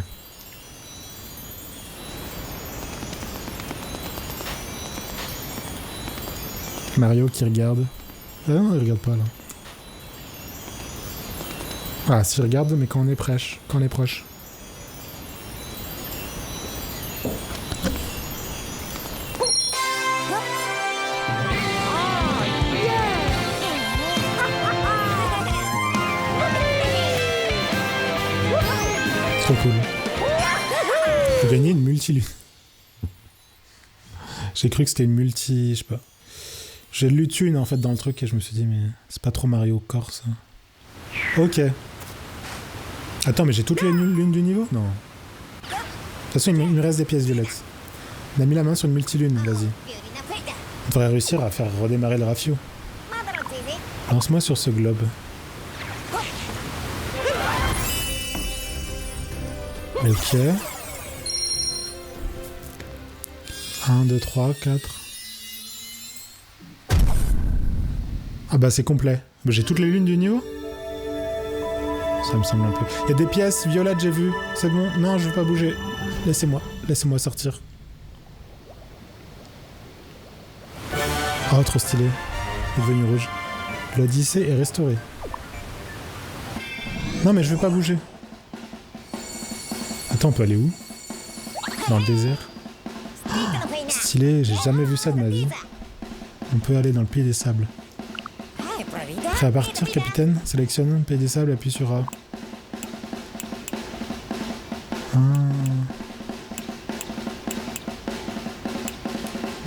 Mario qui regarde. Ah non, il regarde pas là. Ah, s'il regarde, mais quand on est proche. Trop cool. Faut gagner une multi-lune. J'ai cru que c'était une multi... je sais pas. J'ai lu une en fait dans le truc et je me suis dit mais c'est pas trop Mario Kart ça. Ok. Attends mais j'ai toutes les lunes du niveau? Non. De toute façon il me reste des pièces violettes. On a mis la main sur une multi-lune, vas-y. On devrait réussir à faire redémarrer le rafio. Lance-moi sur ce globe. Ok. 1, 2, 3, 4. Ah bah c'est complet. Bah, j'ai toutes les lunes du niveau. Ça me semble un peu... Il y a des pièces violettes, j'ai vu. C'est bon. Non, je veux pas bouger. Laissez-moi sortir. Oh, trop stylé. Il est devenu rouge. L'Odyssée est restaurée. Non, mais je veux pas bouger. Attends, on peut aller où? Dans le désert. Oh, stylé, j'ai jamais vu ça de ma vie. On peut aller dans le pays des sables. Prêt à partir, capitaine? Sélectionne pays des sables, appuie sur A. Ah.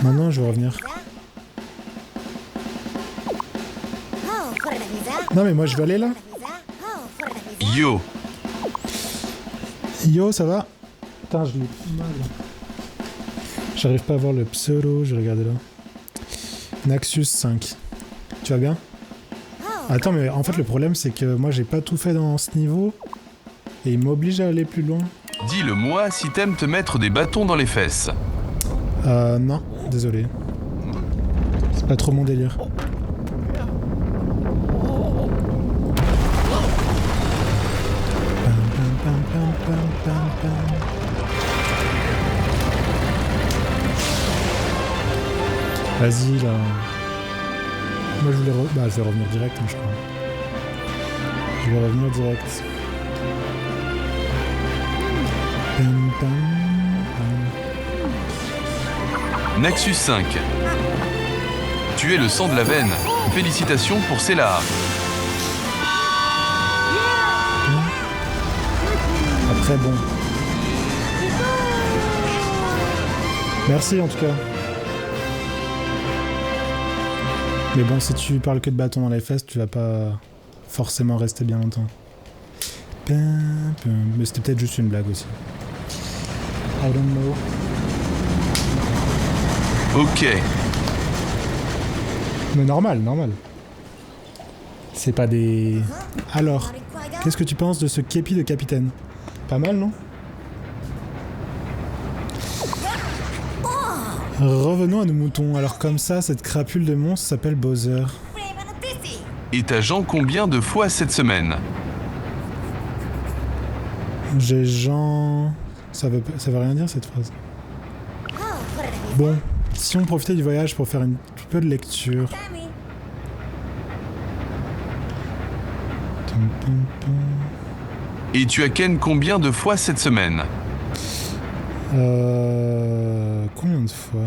Maintenant, je vais revenir. Non mais moi je vais aller là. Yo. Yo, ça va? Putain, je l'ai mal. J'arrive pas à voir le pseudo, je vais regarder là. Naxus 5. Tu vas bien? Attends, mais en fait le problème c'est que moi j'ai pas tout fait dans ce niveau et il m'oblige à aller plus loin. Dis-le-moi si t'aimes te mettre des bâtons dans les fesses. Non, désolé. C'est pas trop mon délire. Vas-y là. Moi je voulais je vais revenir direct hein, je crois. Je vais revenir direct. Naxus 5. Tu es le sang de la veine. Félicitations pour Célar. Après bon. Merci en tout cas. Mais bon, si tu parles que de bâton dans les fesses, tu vas pas forcément rester bien longtemps. Mais c'était peut-être juste une blague aussi. I don't know. Ok. Mais normal. C'est pas des... Alors, qu'est-ce que tu penses de ce képi de capitaine? Pas mal, non? Revenons à nos moutons. Alors comme ça, cette crapule de monstre s'appelle Bowser. Et t'as Jean combien de fois cette semaine? J'ai Jean... Ça veut rien dire cette phrase. Bon, si on profitait du voyage pour faire un peu de lecture. Et tu as Ken combien de fois cette semaine? Combien de fois?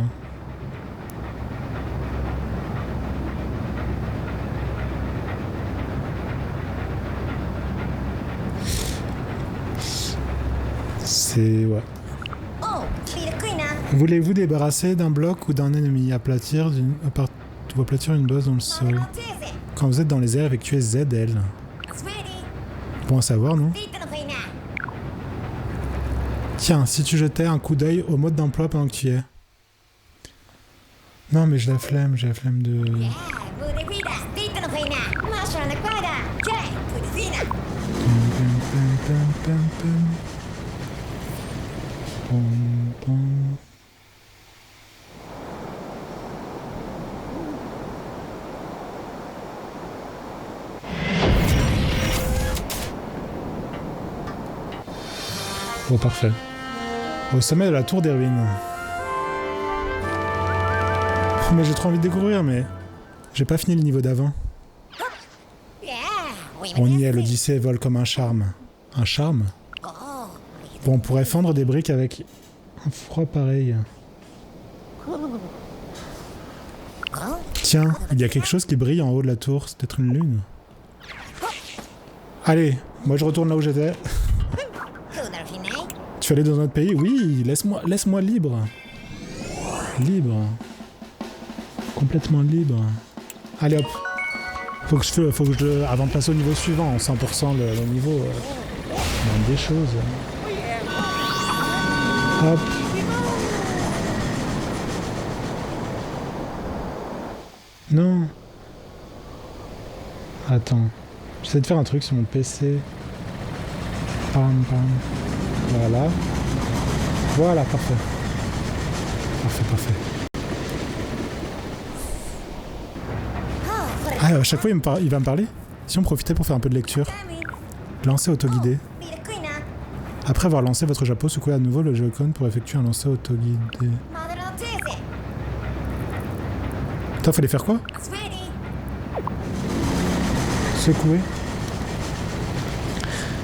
C'est... ouais. Voulez-vous débarrasser d'un bloc ou d'un ennemi? Aplatir une base dans le sol. Quand vous êtes dans les airs, effectuez ZL. Bon à savoir, non? Tiens, si tu jetais un coup d'œil au mode d'emploi pendant que tu y es. Non mais j'ai la flemme de... Oh parfait. Au sommet de la tour des ruines. Mais j'ai trop envie de découvrir, mais j'ai pas fini le niveau d'avant. On y est, l'Odyssée vole comme un charme. Un charme? Bon, on pourrait fendre des briques avec un froid pareil. Tiens, il y a quelque chose qui brille en haut de la tour, c'est peut-être une lune. Allez, moi je retourne là où j'étais. Tu es allé dans un autre pays? Oui, laisse-moi libre. Libre. Complètement libre. Allez hop. Faut que je avant de passer au niveau suivant, en 100% le niveau, manque des choses. Hop. Non. Attends. J'essaie de faire un truc sur mon PC. Pam pam. Voilà. Voilà, parfait. Parfait. Ah, à chaque fois, il va me parler. Si on profitait pour faire un peu de lecture. Lancer autoguidé. Après avoir lancé votre chapeau, secouez à nouveau le Joy-Con pour effectuer un lancer autoguidé. Putain, fallait faire quoi?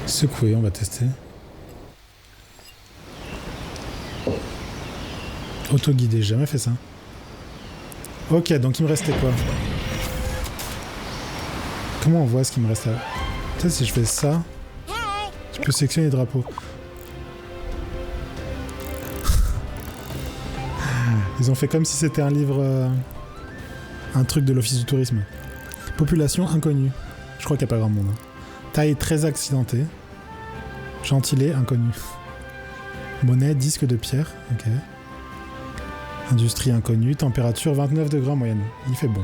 Secouer, on va tester. Autoguidé, j'ai jamais fait ça. Ok, donc il me restait quoi? Comment on voit ce qu'il me reste là? Peut-être si je fais ça, je peux sélectionner les drapeaux. Ils ont fait comme si c'était un livre... un truc de l'office du tourisme. Population inconnue. Je crois qu'il n'y a pas grand monde. Taille très accidentée. Gentilé inconnu. Monnaie, disque de pierre. Ok. Industrie inconnue. Température 29 degrés en moyenne. Il fait bon.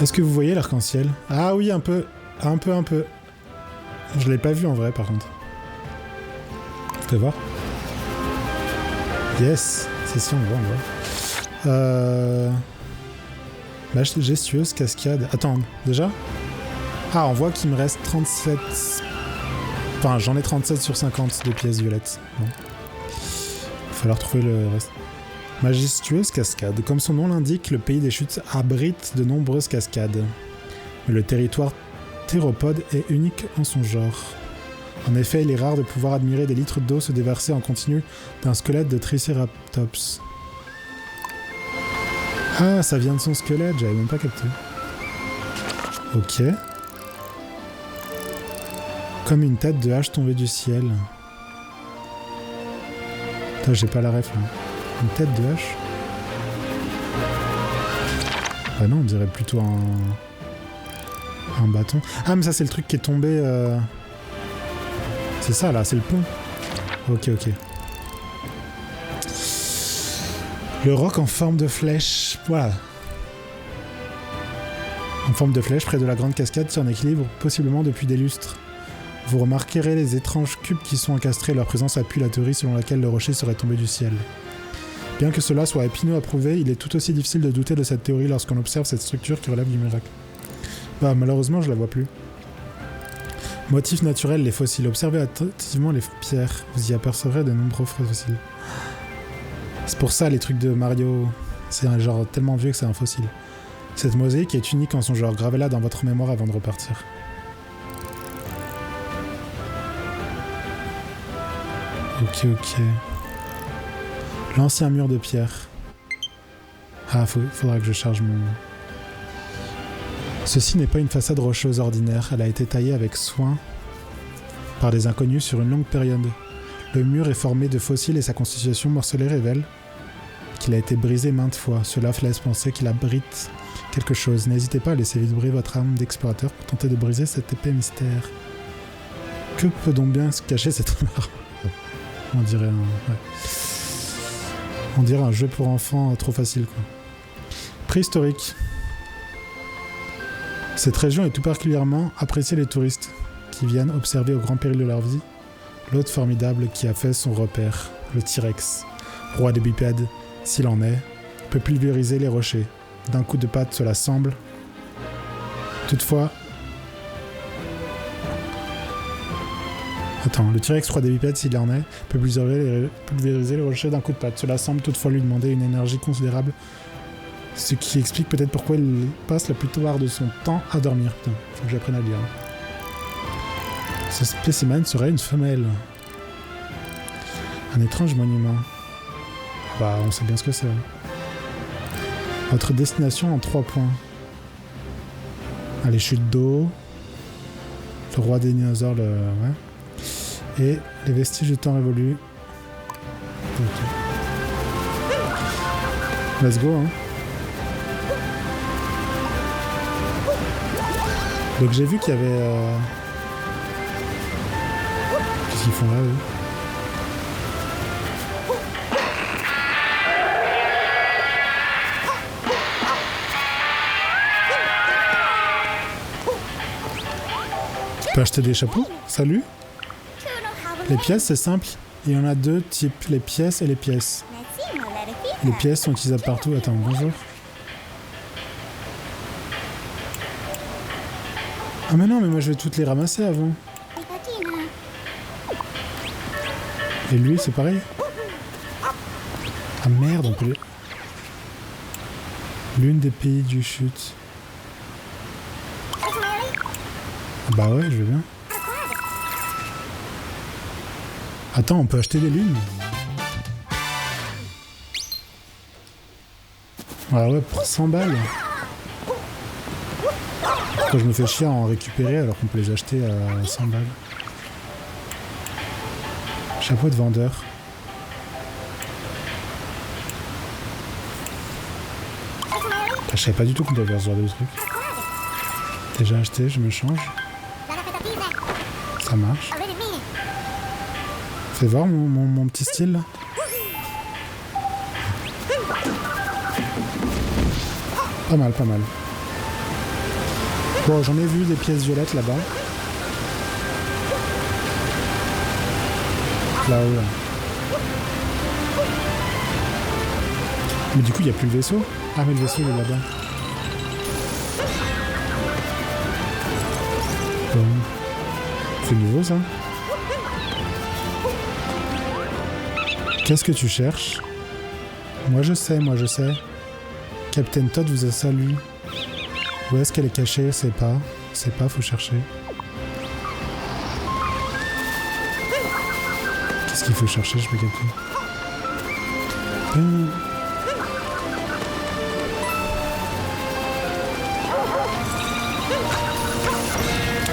Est-ce que vous voyez l'arc-en-ciel? Ah oui, un peu. Un peu. Je l'ai pas vu en vrai par contre. Tu peux voir? Yes. C'est si on voit. Gestueuse, cascade. Attends, déjà? Ah, on voit qu'il me reste 37... Enfin, j'en ai 37 sur 50 de pièces violettes. Bon. Il va falloir trouver le reste. Majestueuse cascade. Comme son nom l'indique, le pays des chutes abrite de nombreuses cascades. Mais le territoire théropode est unique en son genre. En effet, il est rare de pouvoir admirer des litres d'eau se déverser en continu d'un squelette de Triceratops. Ah, ça vient de son squelette, j'avais même pas capté. Ok. Comme une tête de hache tombée du ciel. Putain, j'ai pas la ref là. Une tête de hache? Bah non, on dirait plutôt un bâton. Ah, mais ça c'est le truc qui est tombé... C'est ça là, c'est le pont. Ok. Le roc en forme de flèche. Voilà. En forme de flèche, près de la grande cascade, tient en équilibre, possiblement depuis des lustres. Vous remarquerez les étranges cubes qui sont encastrés. Leur présence appuie la théorie selon laquelle le rocher serait tombé du ciel. Bien que cela soit épineux à prouver, il est tout aussi difficile de douter de cette théorie lorsqu'on observe cette structure qui relève du miracle. Bah, malheureusement, je la vois plus. Motif naturel, les fossiles. Observez attentivement les pierres. Vous y apercevrez de nombreux fossiles. C'est pour ça les trucs de Mario, c'est un genre tellement vieux que c'est un fossile. Cette mosaïque est unique en son genre. Gravez-la dans votre mémoire avant de repartir. Ok. L'ancien mur de pierre. Ah, faudra que je charge mon... Ceci n'est pas une façade rocheuse ordinaire. Elle a été taillée avec soin par des inconnus sur une longue période. Le mur est formé de fossiles et sa constitution morcelée révèle qu'il a été brisé maintes fois. Cela laisse penser qu'il abrite quelque chose. N'hésitez pas à laisser vibrer votre âme d'explorateur pour tenter de briser cet épais mystère. Que peut donc bien se cacher cette arme? On dirait un jeu pour enfants trop facile, quoi. Préhistorique. Cette région est tout particulièrement appréciée des touristes qui viennent observer au grand péril de leur vie l'hôte formidable qui a fait son repère, le T-Rex, roi des bipèdes, s'il en est, peut pulvériser les rochers. D'un coup de patte, cela semble. Toutefois... Attends, le T-Rex, roi des bipèdes, s'il en est, peut pulvériser les rochers d'un coup de patte. Cela semble toutefois lui demander une énergie considérable, ce qui explique peut-être pourquoi il passe la plupart de son temps à dormir. Putain, faut que j'apprenne à lire. Ce spécimen serait une femelle. Un étrange monument. Bah, on sait bien ce que c'est. Votre destination en 3 points. Les chutes d'eau. Le roi des dinosaures, ouais. Et les vestiges du temps révolu. Okay. Let's go, hein. Donc j'ai vu qu'il y avait... Qu'est-ce qu'ils font là, eux? Tu peux acheter des chapeaux? Salut. Les pièces, c'est simple. Il y en a 2 types, les pièces et les pièces. Les pièces sont utilisables partout. Attends, bonjour. Ah mais non, mais moi je vais toutes les ramasser avant. Et lui, c'est pareil. Ah merde, on peut les... L'une des pays du chute. Bah ouais, je veux bien. Attends, on peut acheter des lunes? Ah ouais, pour 100 balles. Pourquoi je me fais chier à en récupérer alors qu'on peut les acheter à 100 balles. Chapeau de vendeur. Je savais pas du tout qu'on devait faire ce genre de truc. Déjà acheté, je me change. Ça marche. Fais voir mon petit style là. Pas mal, pas mal. Bon, j'en ai vu des pièces violettes là-bas. Là-haut, là. Mais du coup, il n'y a plus le vaisseau. Ah, mais le vaisseau, il est là-bas. Bon. C'est nouveau, ça. Qu'est-ce que tu cherches? Moi, je sais, moi, je sais. Captain Todd vous a salué. Où est-ce qu'elle est cachée? C'est pas. C'est pas, faut chercher. Qu'est-ce qu'il faut chercher? Je peux capter.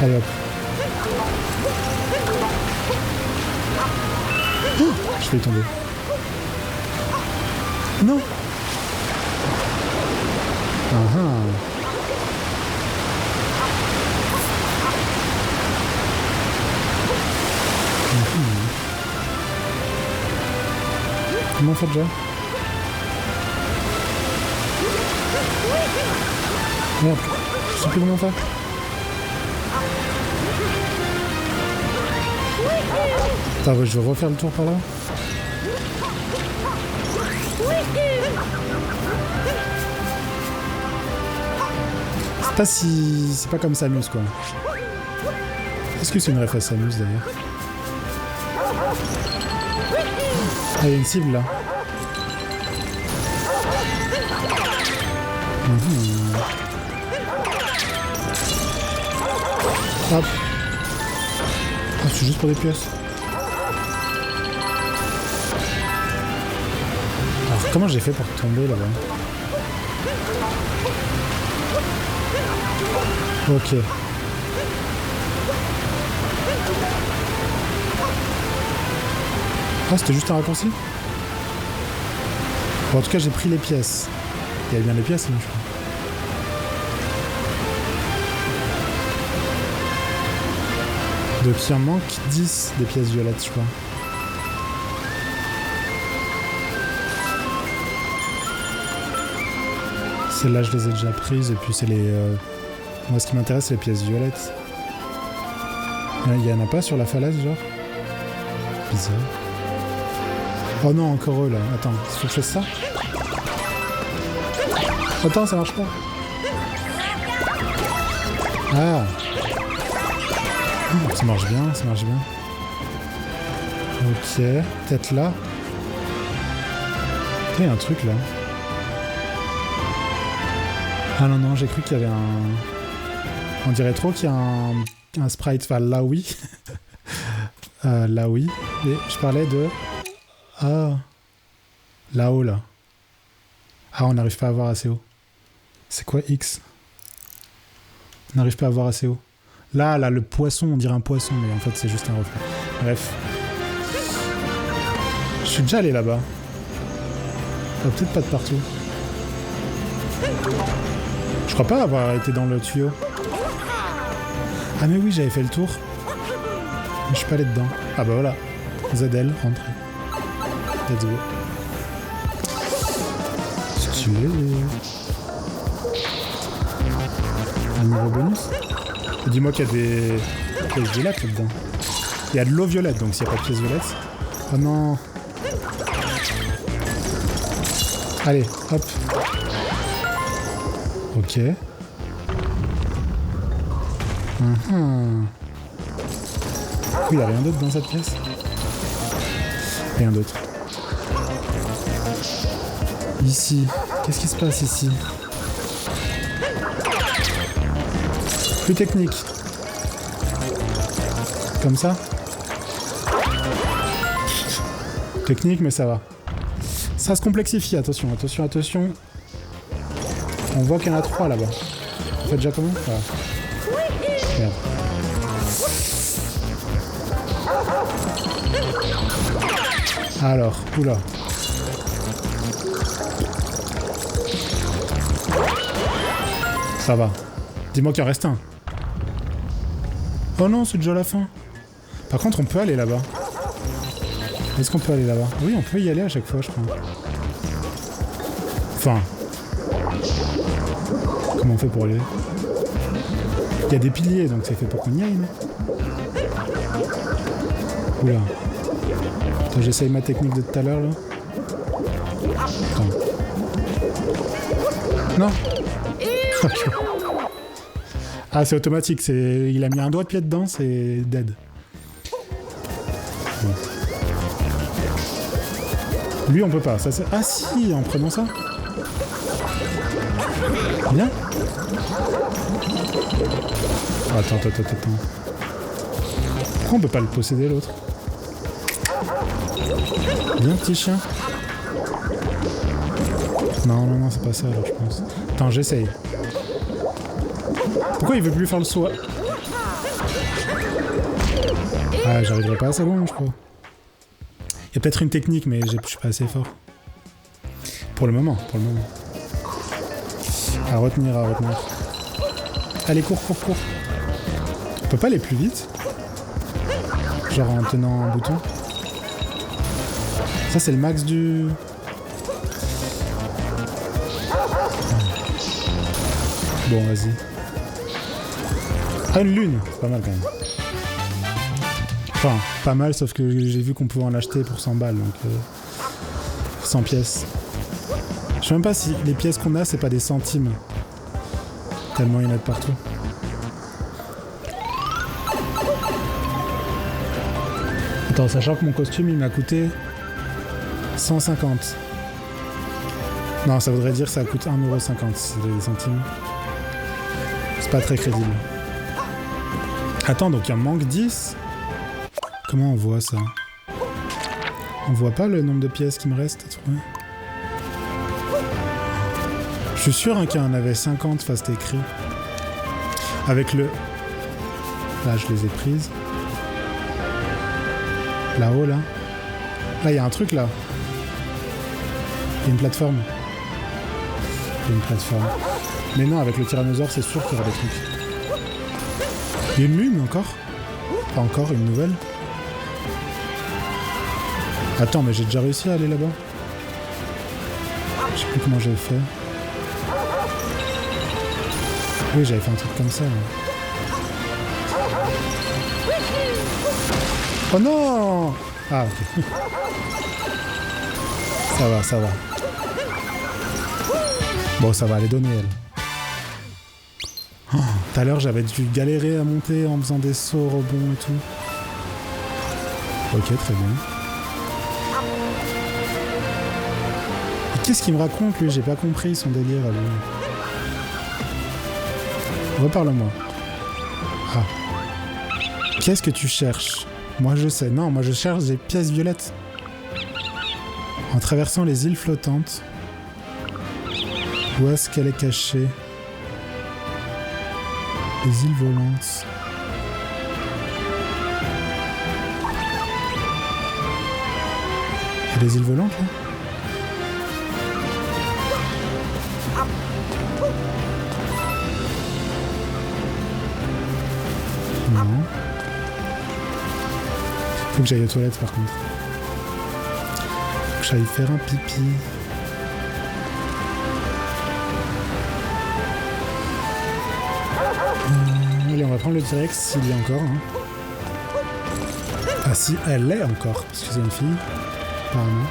Allez hop. Oh, je vais tomber. Non. Ah ah. Comment on fait déjà? Merde, je sais plus comment faire. Attends, ouais, je vais refaire le tour par là. C'est pas si... C'est pas comme Samus, quoi. Est-ce que c'est une ref à Samus, d'ailleurs? Ah, il y a une cible, là. Hop. Ah, c'est juste pour des pièces. Alors, comment j'ai fait pour tomber, là-bas? Ok. Ah, c'était juste un raccourci? Bon, en tout cas, j'ai pris les pièces. Il y a bien les pièces, là, je crois. Donc, il en manque 10 des pièces violettes, je crois. Celles-là, je les ai déjà prises, et puis c'est les... Moi, ce qui m'intéresse, c'est les pièces violettes. Il y en a pas sur la falaise, genre? Bizarre. Oh non, encore eux, là. Attends, il faut que je fasse ça? Attends, ça marche pas. Ah. Ça marche bien, ça marche bien. Ok, peut-être là. Il y a un truc, là. Ah non, non, j'ai cru qu'il y avait un... On dirait trop qu'il y a un sprite. Enfin, là, oui. Là, oui. Et je parlais de... Ah. Là-haut, là. Ah, on n'arrive pas à voir assez haut. C'est quoi X? On n'arrive pas à voir assez haut. Là, le poisson, on dirait un poisson, mais en fait, c'est juste un reflet. Bref. Je suis déjà allé là-bas. Peut-être pas de partout. Je crois pas avoir été dans le tuyau. Ah mais oui, j'avais fait le tour. Mais je suis pas allé dedans. Ah bah voilà. ZL, rentrez. Let's go. Stylé. Un niveau bonus. Dis-moi qu'il y a des pièces violettes là-dedans. Il y a de l'eau violette, donc s'il n'y a pas de pièces violettes... Oh non. Allez, hop. Ok. Il n'y a rien d'autre dans cette pièce? Rien d'autre. Ici. Qu'est-ce qui se passe ici? Plus technique. Comme ça? Technique, mais ça va. Ça se complexifie, attention, attention, attention. On voit qu'il y en a 3 là-bas. On fait déjà comment? Voilà. Merde. Alors, oula. Ça va. Dis-moi qu'il en reste un. Oh non, c'est déjà la fin. Par contre, on peut aller là-bas. Est-ce qu'on peut aller là-bas? Oui, on peut y aller à chaque fois, je crois. Enfin... Comment on fait pour aller? Il y a des piliers, donc c'est fait pour qu'on y aille, non? Oula. Attends, j'essaye ma technique de tout à l'heure, là. Attends. Non. Ah, c'est automatique, c'est... Il a mis un doigt de pied dedans, c'est dead. Bon. Lui, on peut pas. Ça, c'est... Ah si, en prenant ça. Bien. Oh, attends. Pourquoi on peut pas le posséder, l'autre? Bien, petit chien. Non, c'est pas ça, alors, je pense. Attends, j'essaye. Pourquoi il veut plus faire le saut? Ah, j'arriverai pas assez loin, je crois. Il y a peut-être une technique, mais je suis pas assez fort. Pour le moment. À retenir. Allez, cours. On peut pas aller plus vite? Genre en tenant un bouton? Ça, c'est le max du... Bon, vas-y. Ah, une lune! C'est pas mal, quand même. Enfin, pas mal, sauf que j'ai vu qu'on pouvait en acheter pour 100 balles, donc... 100 pièces. Je sais même pas si les pièces qu'on a, c'est pas des centimes. Tellement il y en a de partout. Attends, sachant que mon costume, il m'a coûté 150. Non, ça voudrait dire que ça coûte 1,50€, c'est des centimes. C'est pas très crédible. Attends, donc il en manque 10? Comment on voit ça? On voit pas le nombre de pièces qui me reste à trouver? Je suis sûr qu'il y en avait 50, enfin c'était écrit. Avec le... Là, je les ai prises. Là-haut, là. Là, il y a un truc, là. Il y a une plateforme. Mais non, avec le tyrannosaure, c'est sûr qu'il y aura des trucs. Il y a une lune, encore? Pas encore, une nouvelle? Attends, mais j'ai déjà réussi à aller là-bas. Je sais plus comment j'avais fait. Oui, j'avais fait un truc comme ça. Oh non! Ah, ok. Ça va. Bon, ça va, les donner, elle. Oh, tout à l'heure, j'avais dû galérer à monter en faisant des sauts, rebonds et tout. Ok, très bien. Et qu'est-ce qu'il me raconte, lui? J'ai pas compris son délire, lui. Reparle-moi. Ah. Qu'est-ce que tu cherches? Moi, je sais. Non, moi, je cherche des pièces violettes. En traversant les îles flottantes. Où est-ce qu'elle est cachée? Les îles volantes. Il y a des îles volantes, là? Non. Faut que j'aille aux toilettes, par contre. Faut que j'aille faire un pipi. Allez, on va prendre le T-Rex s'il y a encore. Hein. Ah si, elle l'est encore, parce que c'est une fille, apparemment.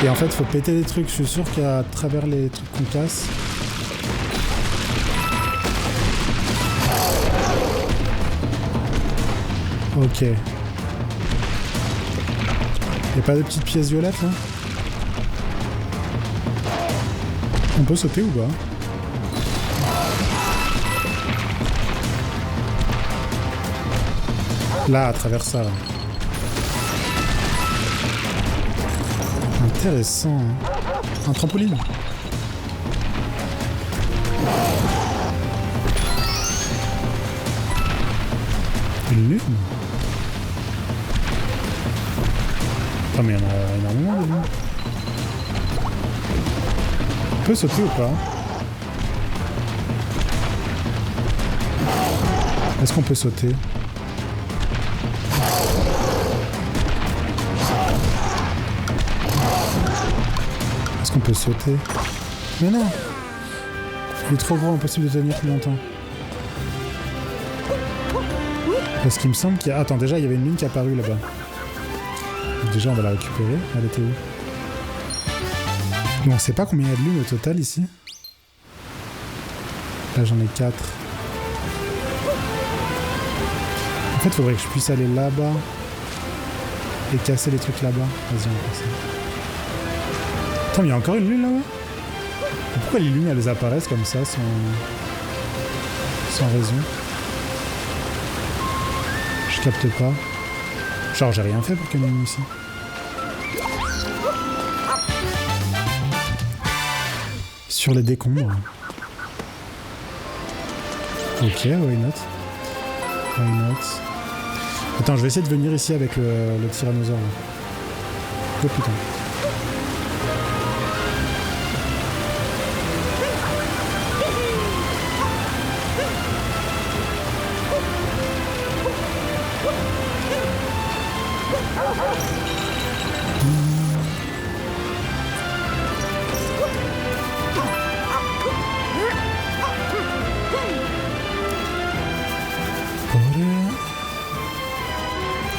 Et en fait, il faut péter des trucs. Je suis sûr qu'à travers les trucs qu'on casse... Ok. Y'a pas de petites pièces violettes, là? On peut sauter ou pas? Là, à travers ça, là. Intéressant, hein. Un trampoline. Une lune. Attends, mais il y en a énormément de lunes. On peut sauter ou pas? Est-ce qu'on peut sauter? Est-ce qu'on peut sauter? Mais non! Il est trop gros, impossible de tenir plus longtemps. Parce qu'il me semble qu'il y a... Attends, déjà, il y avait une lune qui est apparue là-bas. Déjà, on va la récupérer. Elle était où? Bon, on sait pas combien il y a de lunes au total ici. Là, j'en ai 4. En fait, il faudrait que je puisse aller là-bas et casser les trucs là-bas. Vas-y, on va passer. Attends, mais il y a encore une lune là-bas? Pourquoi les lunes, elles apparaissent comme ça, sans raison? Je capte pas. Genre, j'ai rien fait pour qu'il y ait une lune ici. Sur les décombres. Ok, why not? Why not? Attends, je vais essayer de venir ici avec le tyrannosaure. Là. Oh putain.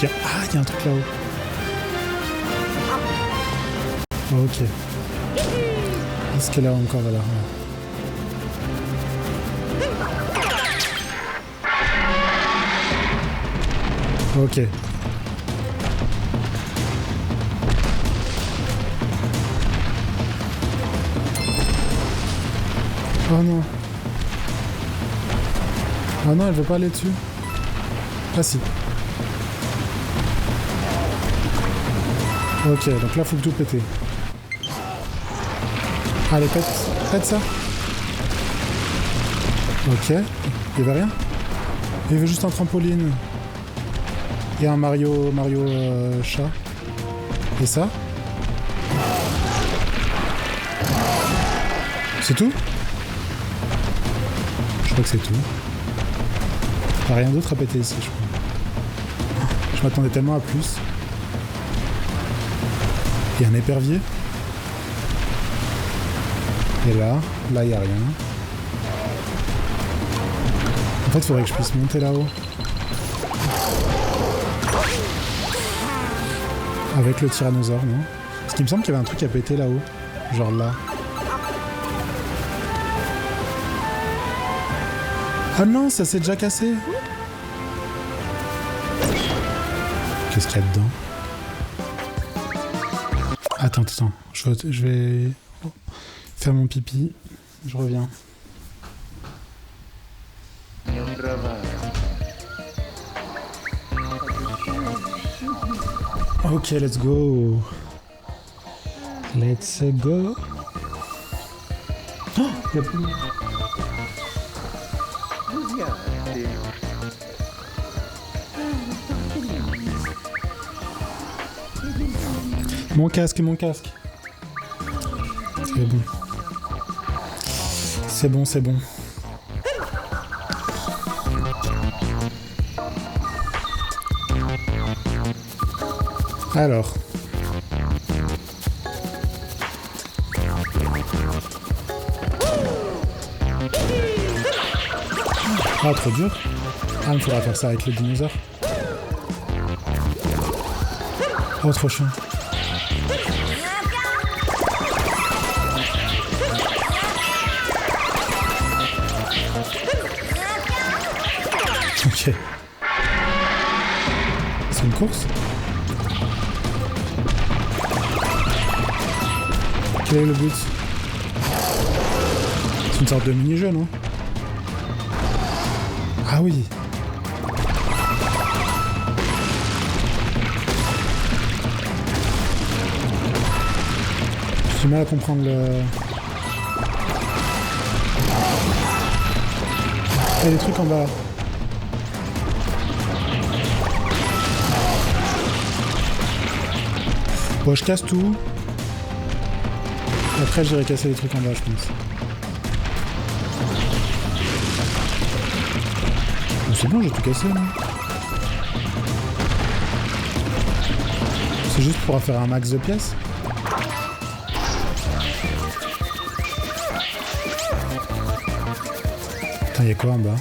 Ah, il y a un truc là-haut. Ok. Est-ce qu'elle a encore là? Ok. Oh non. Ah non, elle veut pas aller dessus. Ah si. Ok, donc là faut que tout péter. Allez, pète ça. Ok, il y avait rien. Il y avait juste un trampoline. Et un Mario chat. Et ça? C'est tout? Je crois que c'est tout. Il n'y a rien d'autre à péter ici, je crois. Je m'attendais tellement à plus. Il y a un épervier. Et là il n'y a rien. En fait, il faudrait que je puisse monter là-haut. Avec le tyrannosaure, non? Parce qu'il me semble qu'il y avait un truc à péter là-haut. Genre là. Ah non, ça s'est déjà cassé. Qu'est-ce qu'il y a dedans? Attends. Je vais faire mon pipi. Je reviens. Ok, let's go. Let's go. Oh, y a plus. Mon casque. C'est bon. Alors. Ah, trop dur. Ah, il faudra faire ça avec le dinosaure. Oh, trop chiant. Ok. C'est une course? Quel est le but? C'est une sorte de mini-jeu, non? Ah oui. J'ai du mal à comprendre le... Il y a des trucs en bas. Bon, je casse tout. Après, j'irai casser les trucs en bas, je pense. Bon, c'est bon, j'ai tout cassé, là. C'est juste pour faire un max de pièces. Putain, y'a quoi en bas?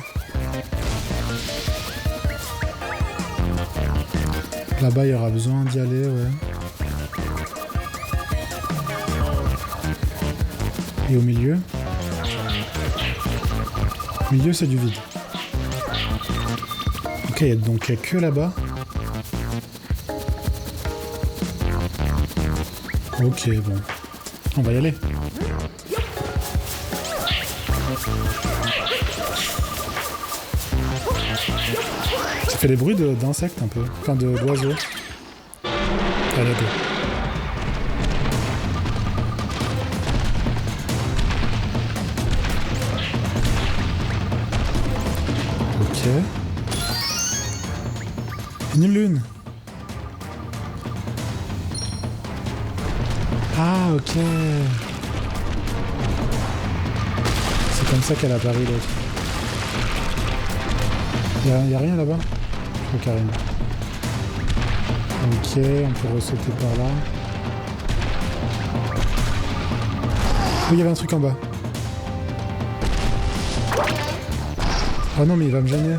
Là-bas, il y aura besoin d'y aller, ouais. Et au milieu? Au milieu, c'est du vide. Ok, donc il n'y a que là-bas. Ok, bon. On va y aller. Ça fait des bruits d'insectes un peu. Enfin, d'oiseaux. Allez, go. Ok. Une lune. Ah, ok. C'est comme ça qu'elle a apparu l'autre. Y'a rien là-bas? Je crois qu'il y a rien. Ok, on peut ressauter par là. Oui, il y avait un truc en bas. Oh non, mais il va me gêner.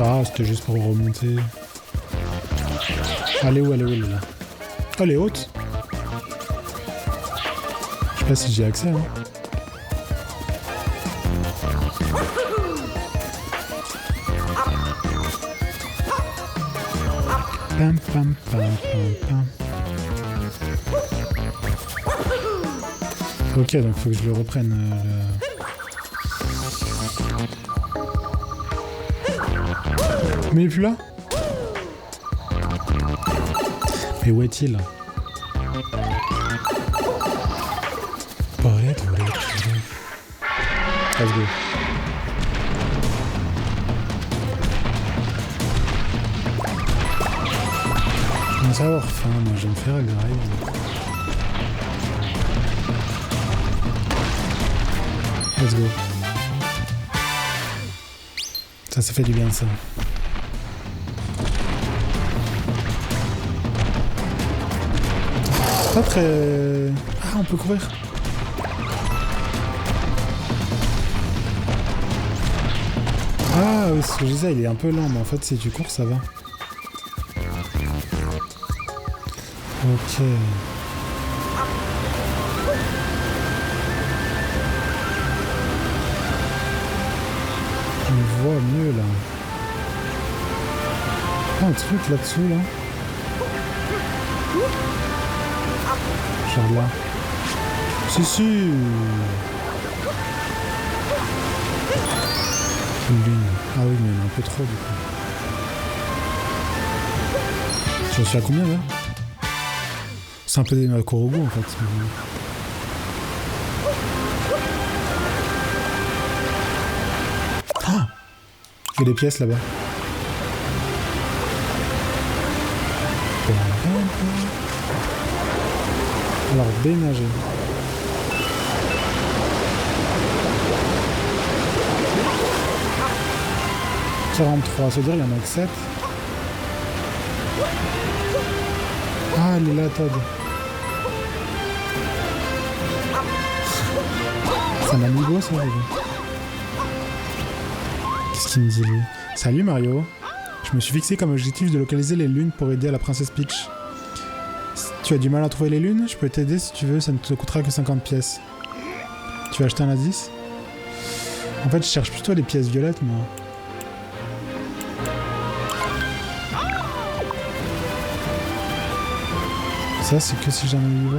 Ah, c'était juste pour remonter. Elle est où, là? Oh, elle est haute. Je sais pas si j'ai accès, hein. Pam, pam, pam, pam, pam. Ok, donc faut que je le reprenne. Mais il est plus là? Mais où est-il? Let's go. Je commence à avoir faim, moi je vais me faire agréer. Let's go. Ça fait du bien ça. Pas très... Ah, on peut courir. Ah oui, ce que je disais, il est un peu lent, mais en fait si tu cours ça va. Ok. On voit mieux là. Ah, un truc là-dessous là. Genre là. Si. Une lune. Ah oui, mais un peu trop du coup. J'en suis à combien là? C'est un peu des Korogu en fait. Ah, il y a des pièces là-bas. Alors, déménager. 43, ça veut dire il y en a que 7. Ah, elle est là, Todd. C'est un amiibo, ça, lui. Qu'est-ce qu'il me dit, lui? Salut, Mario. Je me suis fixé comme objectif de localiser les lunes pour aider à la princesse Peach. Si tu as du mal à trouver les lunes, je peux t'aider si tu veux, ça ne te coûtera que 50 pièces. Tu veux acheter un indice? En fait, je cherche plutôt les pièces violettes, moi. Ça, c'est que si j'ai un amiibo.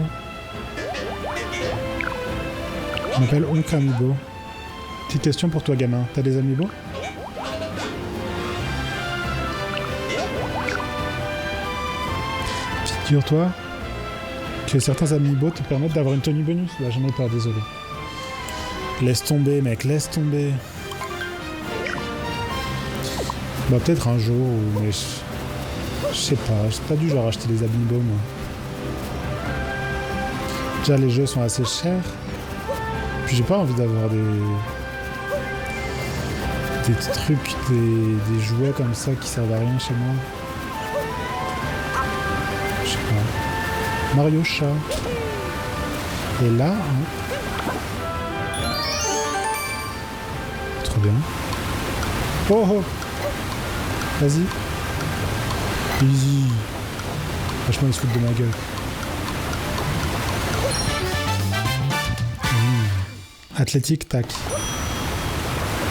Je m'appelle Onk Amiibo. Petite question pour toi, gamin. T'as des amiibo? Figure-toi que certains amiibo te permettent d'avoir une tenue bonus. Là, j'en ai pas, désolé. Laisse tomber, mec, laisse tomber. Bah, peut-être un jour, mais je sais pas. J'ai pas du genre acheter des amiibo, moi. Déjà, les jeux sont assez chers. Puis j'ai pas envie d'avoir des trucs, des jouets comme ça qui servent à rien chez moi. Je sais pas. Mario Chat. Et là, hein. Trop bien. Oh oh. Vas-y. Easy. Franchement, ils se foutent de ma gueule. Athlétique, tac.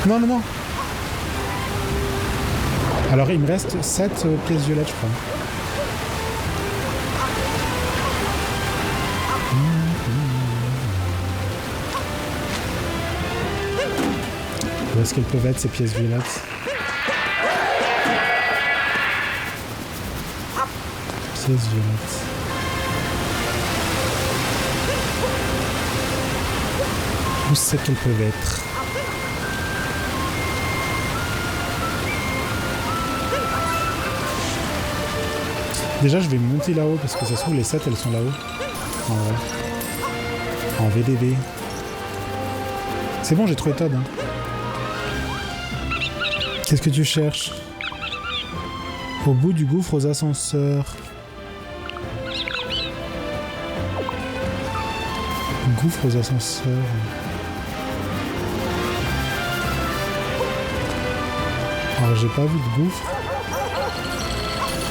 Non, non, non. Alors, il me reste 7 pièces violettes, je crois. Où est-ce qu'elles peuvent être, ces pièces violettes? Pièces violettes. Où c'est qu'elles peuvent être? Déjà, je vais monter là-haut parce que ça se trouve, les 7 elles sont là-haut. En vrai. En VDV. C'est bon, j'ai trouvé Todd. Hein. Qu'est-ce que tu cherches? Au bout du gouffre aux ascenseurs. Gouffre aux ascenseurs. Alors j'ai pas vu de gouffre.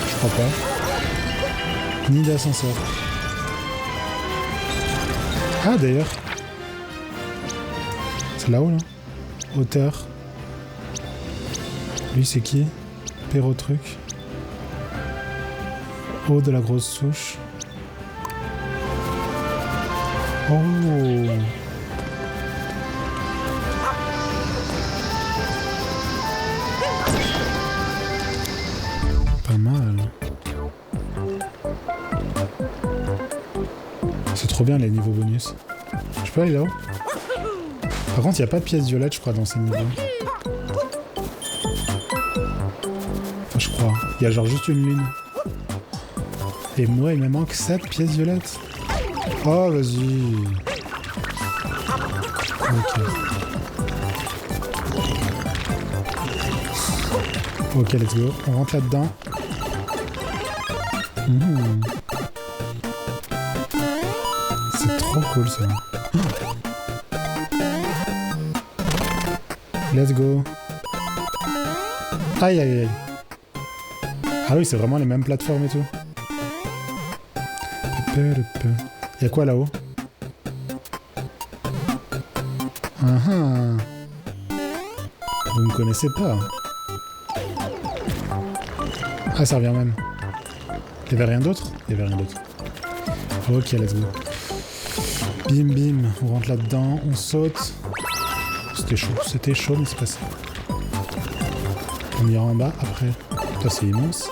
Je crois pas. Ni d'ascenseur. Ah d'ailleurs. C'est là-haut là. Hauteur. Lui c'est qui? Perrotruc. Haut de la grosse souche. Oh. Pas mal. C'est trop bien les niveaux bonus. Je peux aller là-haut? Par contre, il n'y a pas de pièces violettes, je crois, dans ces niveaux. Enfin, je crois. Il y a genre juste une lune. Et moi, il me manque 7 pièces violettes. Oh, vas-y. Ok. Ok, let's go. On rentre là-dedans. C'est trop cool, ça. Let's go. Aïe, aïe, aïe. Ah oui, c'est vraiment les mêmes plateformes et tout. Y'a quoi là-haut? Vous me connaissez pas. Ah, ça revient même. Y'avait rien d'autre? Y'avait rien d'autre. Ok, let's go. Bim, bim. On rentre là-dedans, on saute. C'était chaud, mais c'est passé. On ira en bas après. Ça, c'est immense.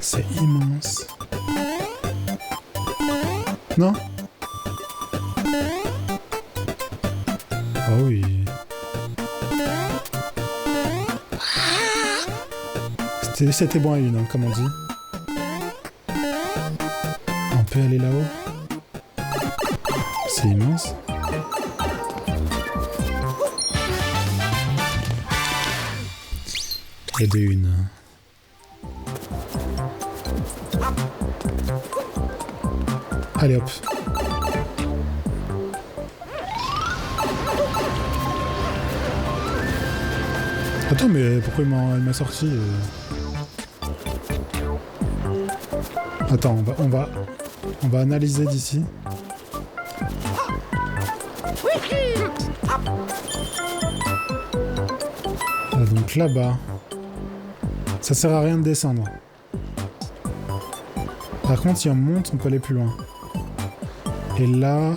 C'est immense. Non? Oh oui. C'était bon à une, hein, comme on dit. On peut aller là-haut. C'est immense. Et de une. Allez hop. Attends, mais pourquoi il m'a sorti Attends, on va analyser d'ici. Donc là-bas, ça sert à rien de descendre. Par contre, si on monte, on peut aller plus loin. Et là,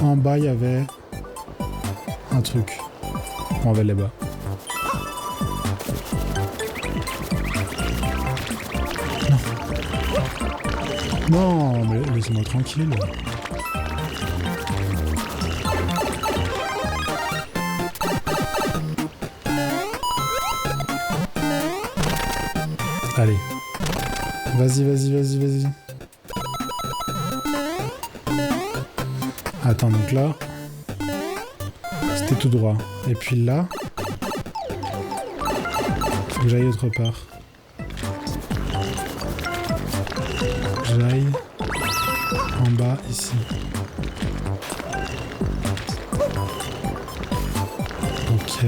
en bas, il y avait un truc. On va aller là-bas. Non, mais laissez-moi tranquille. Allez. Vas-y, vas-y, vas-y, vas-y. Attends, donc là... C'était tout droit. Et puis là... Faut que j'aille autre part. J'aille... En bas, ici. Ok.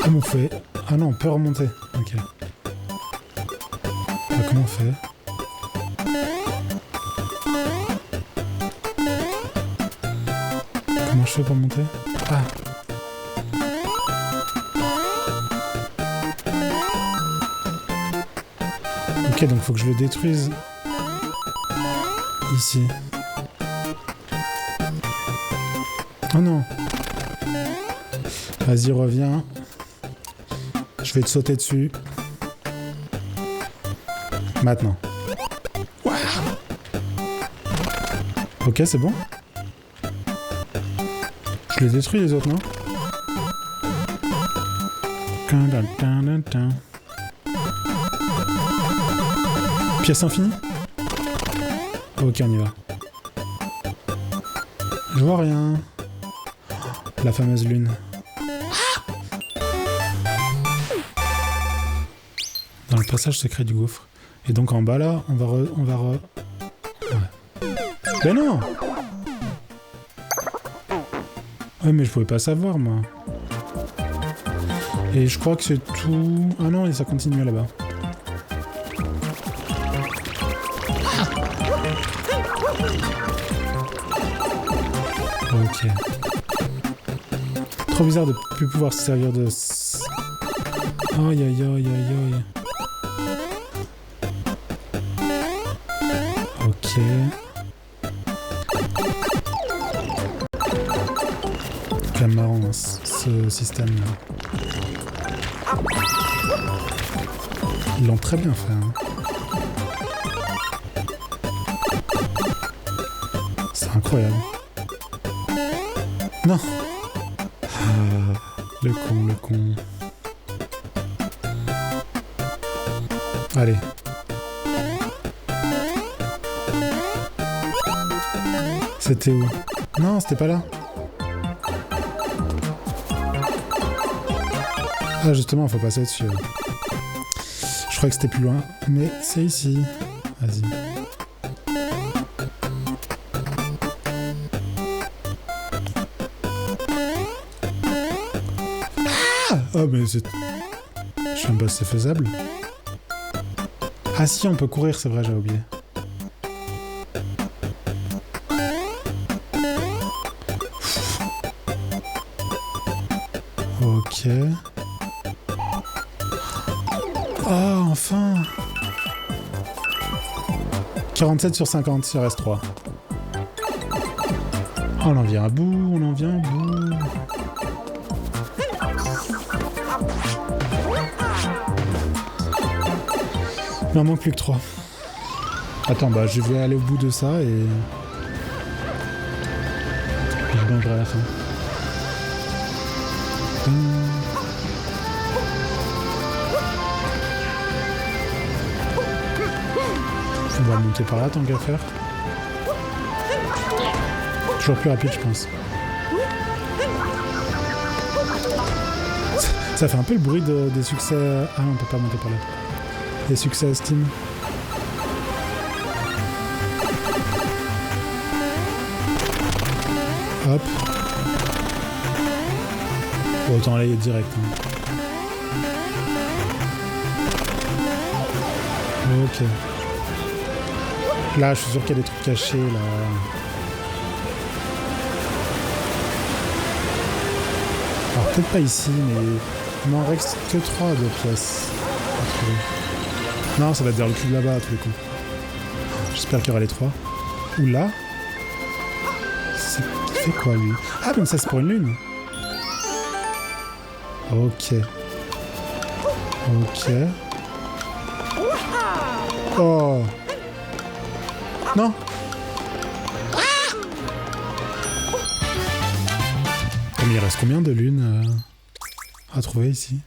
Ah, mais on fait... Ah non, on peut remonter. Ok. Ah, comment on fait? Comment je fais pour monter? Ah. Ok, donc faut que je le détruise. Ici. Oh non. Vas-y, reviens. Je vais te sauter dessus. Maintenant. Wow. Ok, c'est bon. Je les détruis les autres, non? Pièce infinie? Ok, on y va. Je vois rien. La fameuse lune. Dans le passage secret du gouffre. Et donc en bas là, on va Ouais. Ben non! Ouais, mais je pouvais pas savoir, moi. Et je crois que c'est tout... Ah non, et ça continue là-bas. Ok. Trop bizarre de plus pouvoir se servir de... Aïe aïe aïe aïe aïe. Ok. C'est marrant hein, ce système là. Ils l'ont très bien fait. Hein. C'est incroyable. Non. Le con, le con. Allez. C'était où? Non, c'était pas là. Ah, justement, faut passer dessus. Je crois que c'était plus loin, mais c'est ici. Vas-y. Ah! Oh, mais c'est... Je sais même pas si c'est faisable. Ah si, on peut courir, c'est vrai, j'avais oublié. Ok. Oh, enfin 47 sur 50, il reste 3. Oh, on en vient à bout, on en vient à bout. Il m'en manque plus que 3. Attends, bah je vais aller au bout de ça et... Puis je gagnerai à la fin. On va monter par là tant qu'à faire. Toujours plus rapide, je pense. Ça fait un peu le bruit des succès... Ah non, on peut pas monter par là. Des succès à Steam. Hop. Bon, autant aller direct. Hein. Ok. Là, je suis sûr qu'il y a des trucs cachés, là. Alors, peut-être pas ici, mais... Il m'en reste que 3 de pièces à trouver. Non, ça va être vers le cul de là-bas, à tous les coups. J'espère qu'il y aura les 3. Ou là. Il fait quoi, lui? Ah, mais ça, c'est pour une lune. Ok. Ok. Oh. Non. Oh, mais il reste combien de lunes à trouver ici?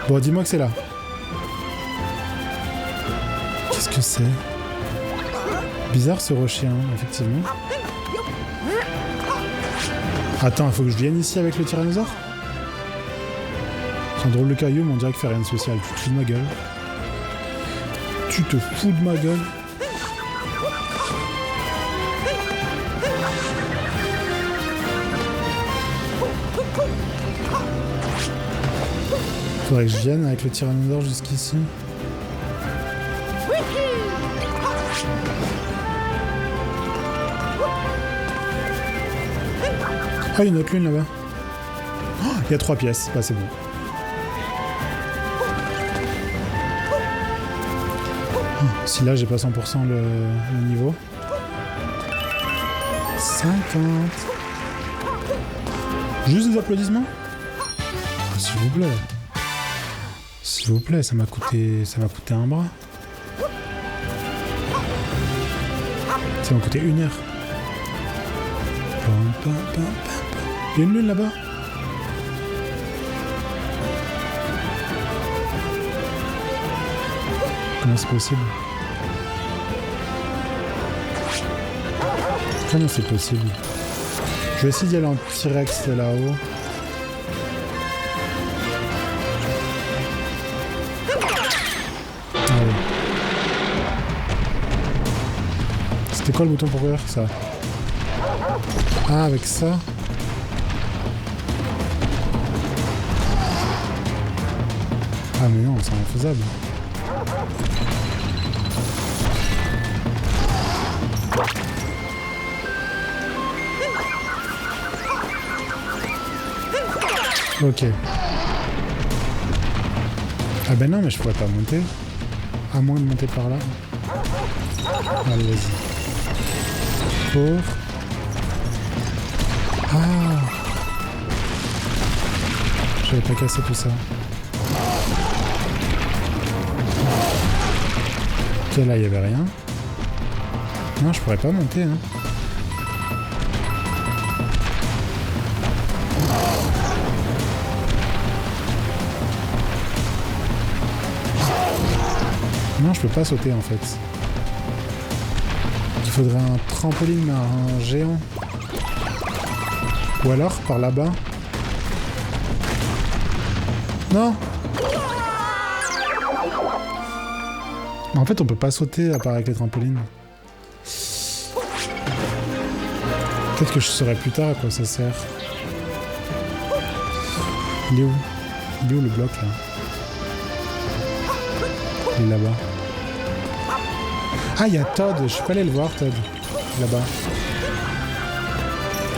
Bon, dis-moi que c'est là. Qu'est-ce que c'est? Bizarre ce rocher, hein, effectivement. Attends, il faut que je vienne ici avec le tyrannosaure? C'est un drôle de caillou, mais on dirait qu'il fait rien de spécial. Tu te fous de ma gueule. Tu te fous de ma gueule. Faudrait que je vienne avec le tyrannosaure jusqu'ici. Ah, il y a une autre lune là-bas. Oh, il y a 3 pièces. Bah, c'est bon. Oh, si là, j'ai pas 100% le niveau. 50. Juste des applaudissements? Oh, s'il vous plaît. S'il vous plaît, ça m'a coûté un bras. Ça m'a coûté 1 heure. Il y a une lune là-bas. Comment c'est possible? Comment c'est possible? Je vais essayer d'y aller en T-Rex là-haut. Ah oui. C'était quoi le bouton pour courir? Ça. Ah, avec ça. Ah mais non, c'est infaisable. Ok. Ah ben non, mais je pourrais pas monter. À moins de monter par là. Allez, vas-y. Cours. Ah! J'avais pas cassé tout ça. Ok, là, il y avait rien. Non, je pourrais pas monter, hein. Non, je peux pas sauter, en fait. Il faudrait un trampoline, un géant. Ou alors, par là-bas. Non! En fait, on peut pas sauter à part avec les trampolines. Peut-être que je saurai plus tard à quoi ça sert. Il est où? Il est où le bloc, là? Il est là-bas. Ah, il y a Todd. Je suis pas allé le voir, Todd. Là-bas.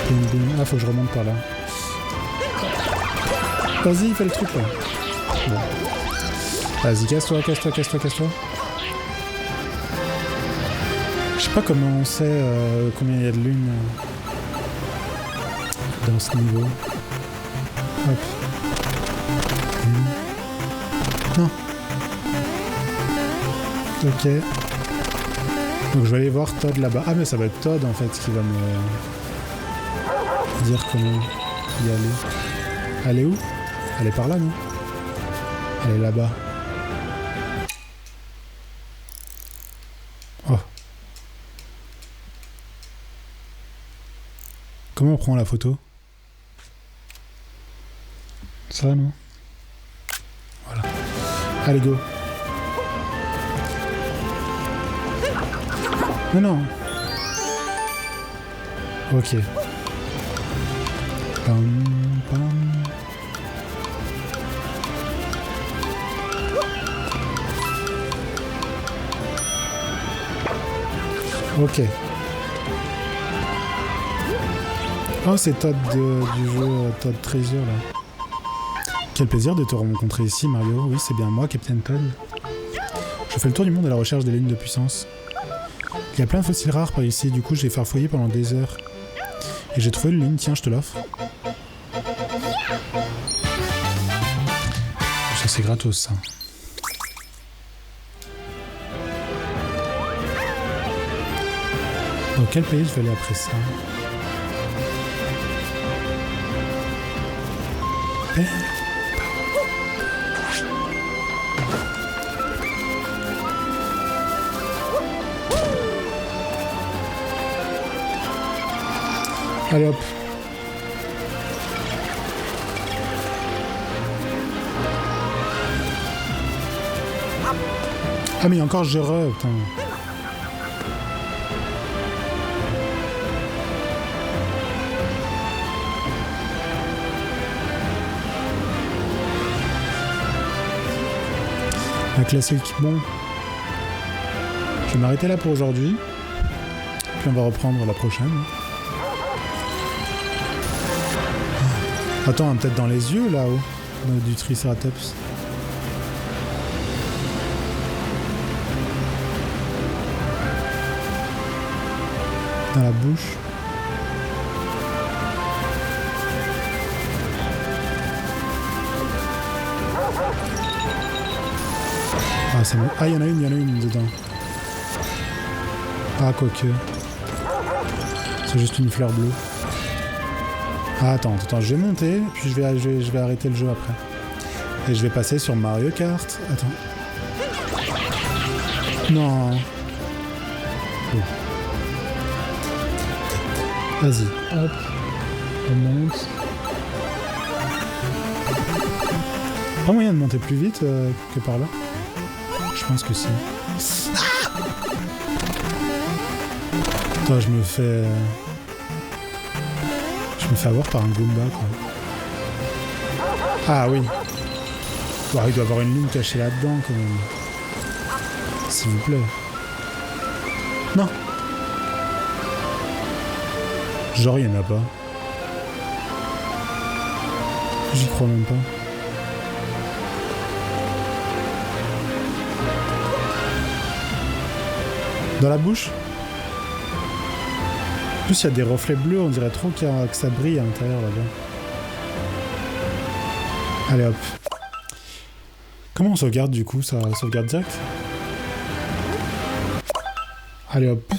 Bing, bing. Ah, faut que je remonte par là. Vas-y, fais le truc, là. Bon. Vas-y, casse-toi, casse-toi, casse-toi, casse-toi. Je sais pas comment on sait combien il y a de lunes dans ce niveau. Hop. Non. Ok. Donc je vais aller voir Todd là-bas. Ah mais ça va être Todd en fait qui va me dire comment y aller. Elle est où? Elle est par là, non? Elle est là-bas. Oh. Comment on prend la photo? Ça, non? Voilà. Allez, go. Non, non. Ok. Pam, pam. Ok. Oh, c'est Todd du jeu Todd Treasure, là. Quel plaisir de te rencontrer ici, Mario. Oui, c'est bien moi, Captain Todd. Je fais le tour du monde à la recherche des lunes de puissance. Il y a plein de fossiles rares par ici, du coup je vais faire fouiller pendant des heures. Et j'ai trouvé une lune, tiens, je te l'offre. Ça c'est gratos, ça. Dans quel pays je vais aller après ça? Allez hop. Ah mais il y a encore Jere, putain. La classe équipement. Je vais m'arrêter là pour aujourd'hui. Puis on va reprendre la prochaine. Attends, peut-être dans les yeux là-haut, du Triceratops. Dans la bouche. Ah, ça me... Ah, il y en a une dedans. Ah, quoique. C'est juste une fleur bleue. Ah, attends, je vais monter, puis je vais arrêter le jeu après. Et je vais passer sur Mario Kart. Attends. Non. Oh. Vas-y, hop. On monte. Pas moyen de monter plus vite que par là? Je pense que si. Ah, attends, je me fais avoir par un Goomba, quoi. Ah oui. Bon, il doit y avoir une ligne cachée là-dedans, quand même. S'il vous plaît. Non. Genre, il n'y en a pas. J'y crois même pas. Dans la bouche? En plus, il y a des reflets bleus, on dirait trop que ça brille à l'intérieur là-bas. Allez hop. Comment on sauvegarde du coup? Ça sauvegarde direct? Allez hop.